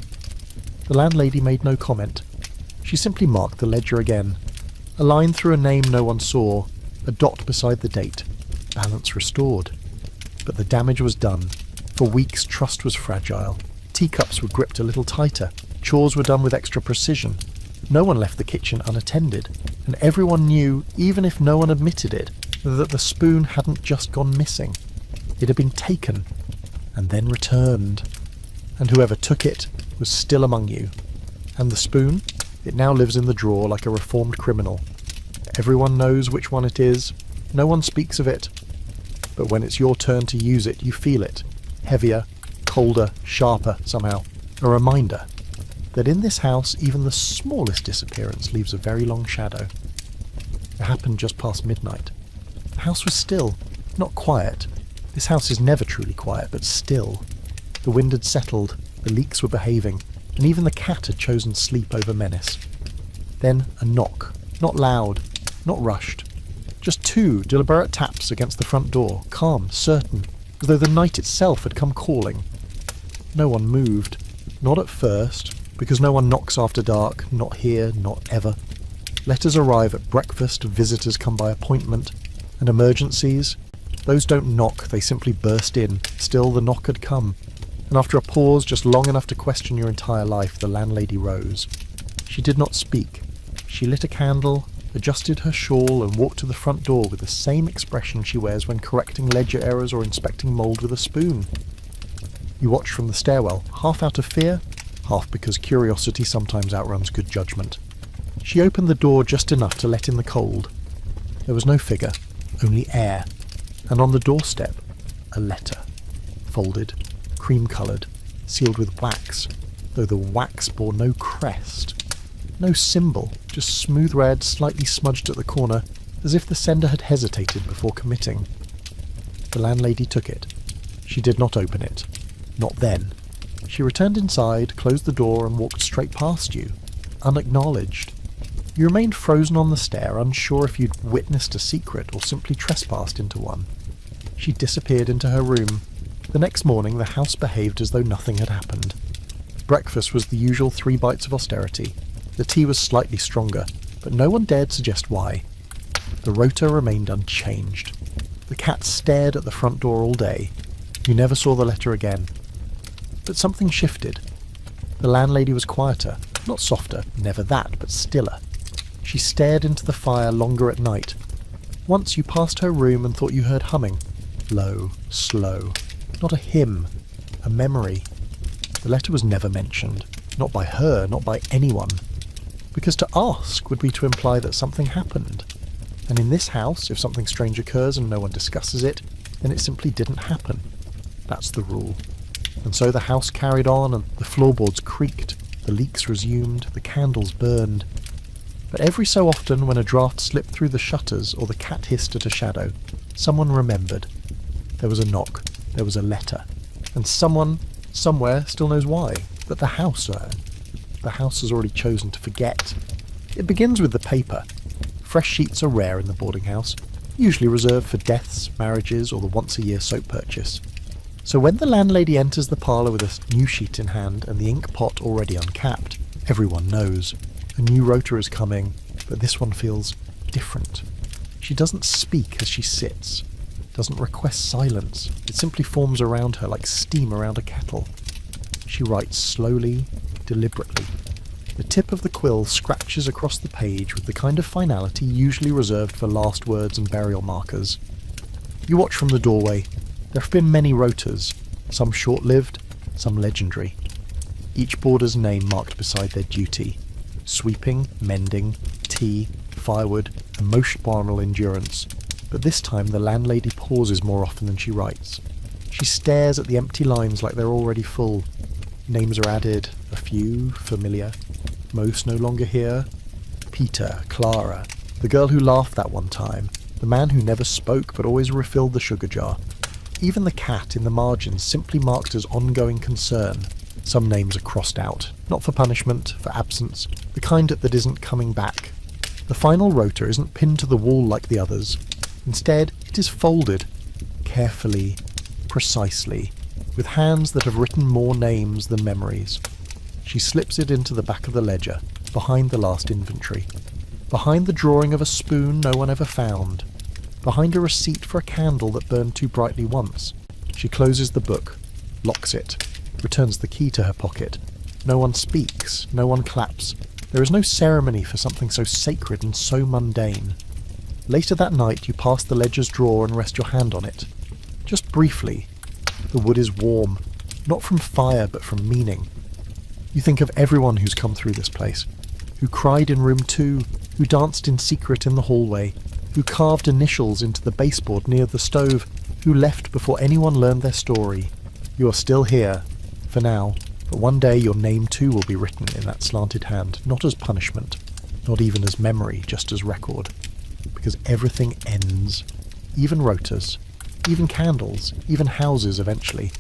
The landlady made no comment. She simply marked the ledger again. A line through a name no one saw, a dot beside the date. Balance restored. But the damage was done. For weeks, trust was fragile. Teacups were gripped a little tighter. Chores were done with extra precision. No one left the kitchen unattended, and everyone knew, even if no one admitted it, that the spoon hadn't just gone missing. It had been taken, and then returned. And whoever took it was still among you. And the spoon? It now lives in the drawer like a reformed criminal. Everyone knows which one it is. No one speaks of it. But when it's your turn to use it, you feel it. Heavier, colder, sharper, somehow. A reminder that in this house, even the smallest disappearance leaves a very long shadow. It happened just past midnight. The house was still, not quiet. This house is never truly quiet, but still. The wind had settled, the leaks were behaving, and even the cat had chosen sleep over menace. Then a knock, not loud, not rushed. Just 2 deliberate taps against the front door, calm, certain, as though the night itself had come calling. No one moved. Not at first, because no one knocks after dark, not here, not ever. Letters arrive at breakfast, visitors come by appointment, and emergencies, those don't knock, they simply burst in. Still, the knock had come, and after a pause just long enough to question your entire life, the landlady rose. She did not speak. She lit a candle, adjusted her shawl, and walked to the front door with the same expression she wears when correcting ledger errors or inspecting mould with a spoon. You watched from the stairwell, half out of fear, half because curiosity sometimes outruns good judgment. She opened the door just enough to let in the cold. There was no figure, only air, and on the doorstep, a letter, folded, cream-coloured, sealed with wax, though the wax bore no crest, no symbol, just smooth red, slightly smudged at the corner, as if the sender had hesitated before committing. The landlady took it. She did not open it. Not then. She returned inside, closed the door, and walked straight past you, unacknowledged. You remained frozen on the stair, unsure if you'd witnessed a secret or simply trespassed into one. She disappeared into her room. The next morning, the house behaved as though nothing had happened. Breakfast was the usual 3 bites of austerity. The tea was slightly stronger, but no one dared suggest why. The rota remained unchanged. The cat stared at the front door all day. You never saw the letter again. But something shifted. The landlady was quieter, not softer, never that, but stiller. She stared into the fire longer at night. Once you passed her room and thought you heard humming. Low, slow. Not a hymn, a memory. The letter was never mentioned. Not by her, not by anyone. Because to ask would be to imply that something happened. And in this house, if something strange occurs and no one discusses it, then it simply didn't happen. That's the rule. And so the house carried on, and the floorboards creaked, the leaks resumed, the candles burned. But every so often, when a draught slipped through the shutters or the cat hissed at a shadow, someone remembered. There was a knock, there was a letter, and someone, somewhere, still knows why. But the house has already chosen to forget. It begins with the paper. Fresh sheets are rare in the boarding house, usually reserved for deaths, marriages, or the once-a-year soap purchase. So when the landlady enters the parlour with a new sheet in hand and the ink pot already uncapped, everyone knows. A new rota is coming, but this one feels different. She doesn't speak as she sits, doesn't request silence. It simply forms around her like steam around a kettle. She writes slowly, deliberately. The tip of the quill scratches across the page with the kind of finality usually reserved for last words and burial markers. You watch from the doorway. There have been many rotas, some short-lived, some legendary. Each boarder's name marked beside their duty: sweeping, mending, tea, firewood, emotional endurance. But this time the landlady pauses more often than she writes. She stares at the empty lines like they're already full. Names are added, a few familiar, most no longer here. Peter, Clara, the girl who laughed that one time, the man who never spoke but always refilled the sugar jar. Even the cat in the margins simply marked as ongoing concern. Some names are crossed out, not for punishment, for absence, the kind that isn't coming back. The final rota isn't pinned to the wall like the others. Instead, it is folded, carefully, precisely, with hands that have written more names than memories. She slips it into the back of the ledger, behind the last inventory. Behind the drawing of a spoon no one ever found. Behind a receipt for a candle that burned too brightly once. She closes the book, locks it, returns the key to her pocket. No one speaks, no one claps. There is no ceremony for something so sacred and so mundane. Later that night you pass the ledger's drawer and rest your hand on it. Just briefly. The wood is warm, not from fire but from meaning. You think of everyone who's come through this place, who cried in room 2, who danced in secret in the hallway, who carved initials into the baseboard near the stove, who left before anyone learned their story. You are still here, for now, but one day your name too will be written in that slanted hand, not as punishment, not even as memory, just as record. Because everything ends, even rotas, even candles, even houses eventually.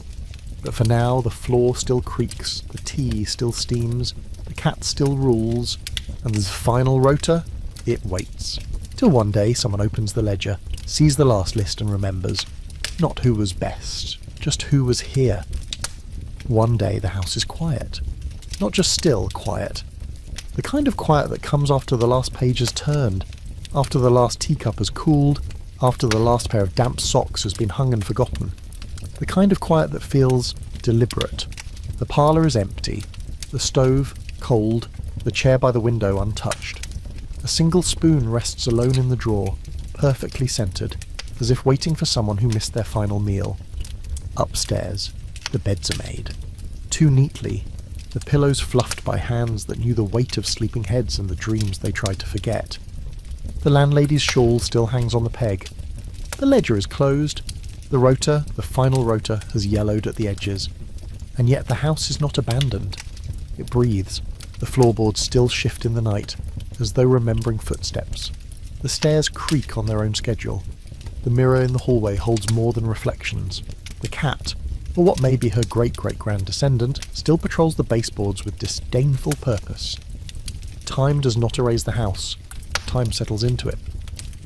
But for now the floor still creaks, the tea still steams, the cat still rules, and this final rota, it waits. Till one day someone opens the ledger, sees the last list and remembers. Not who was best, just who was here. One day the house is quiet. Not just still quiet. The kind of quiet that comes after the last page has turned, after the last teacup has cooled, after the last pair of damp socks has been hung and forgotten. The kind of quiet that feels deliberate. The parlour is empty, the stove cold, the chair by the window untouched. A single spoon rests alone in the drawer, perfectly centred, as if waiting for someone who missed their final meal. Upstairs, the beds are made. Too neatly, the pillows fluffed by hands that knew the weight of sleeping heads and the dreams they tried to forget. The landlady's shawl still hangs on the peg. The ledger is closed. The rota, the final rota, has yellowed at the edges. And yet the house is not abandoned. It breathes. The floorboards still shift in the night, as though remembering footsteps. The stairs creak on their own schedule. The mirror in the hallway holds more than reflections. The cat, or what may be her great-great-grand descendant, still patrols the baseboards with disdainful purpose. Time does not erase the house. Time settles into it.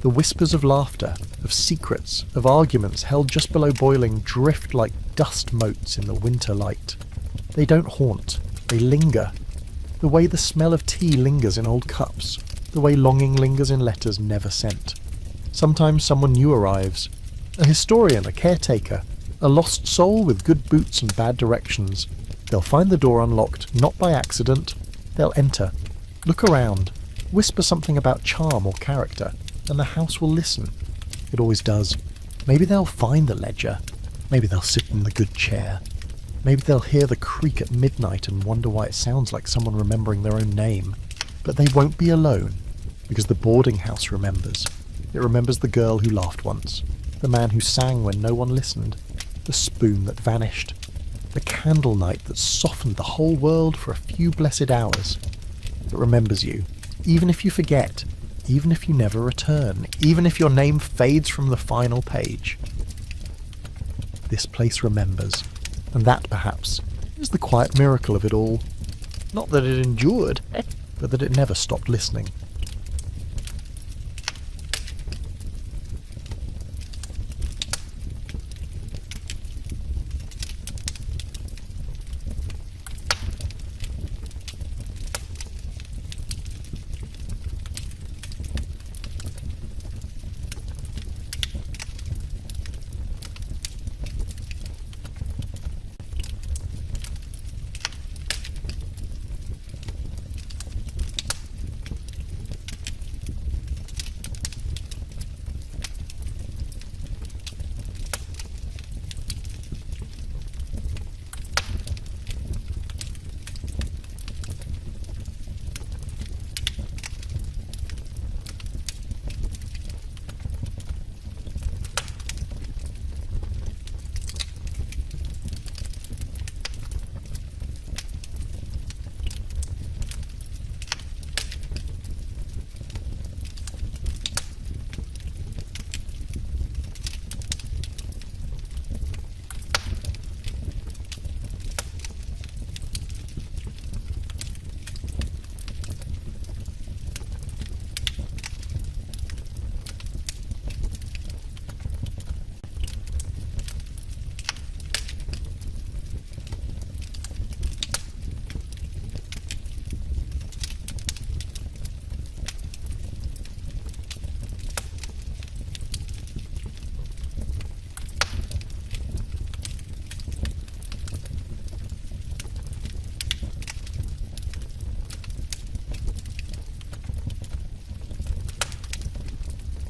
The whispers of laughter, of secrets, of arguments held just below boiling drift like dust motes in the winter light. They don't haunt. They linger. The way the smell of tea lingers in old cups. The way longing lingers in letters never sent. Sometimes someone new arrives. A historian, a caretaker, a lost soul with good boots and bad directions. They'll find the door unlocked, not by accident. They'll enter. Look around. Whisper something about charm or character, and the house will listen. It always does. Maybe they'll find the ledger. Maybe they'll sit in the good chair. Maybe they'll hear the creak at midnight and wonder why it sounds like someone remembering their own name. But they won't be alone, because the boarding house remembers. It remembers the girl who laughed once, the man who sang when no one listened, the spoon that vanished, the candle night that softened the whole world for a few blessed hours. It remembers you, even if you forget, even if you never return, even if your name fades from the final page. This place remembers, and that, perhaps, is the quiet miracle of it all. Not that it endured, but that it never stopped listening.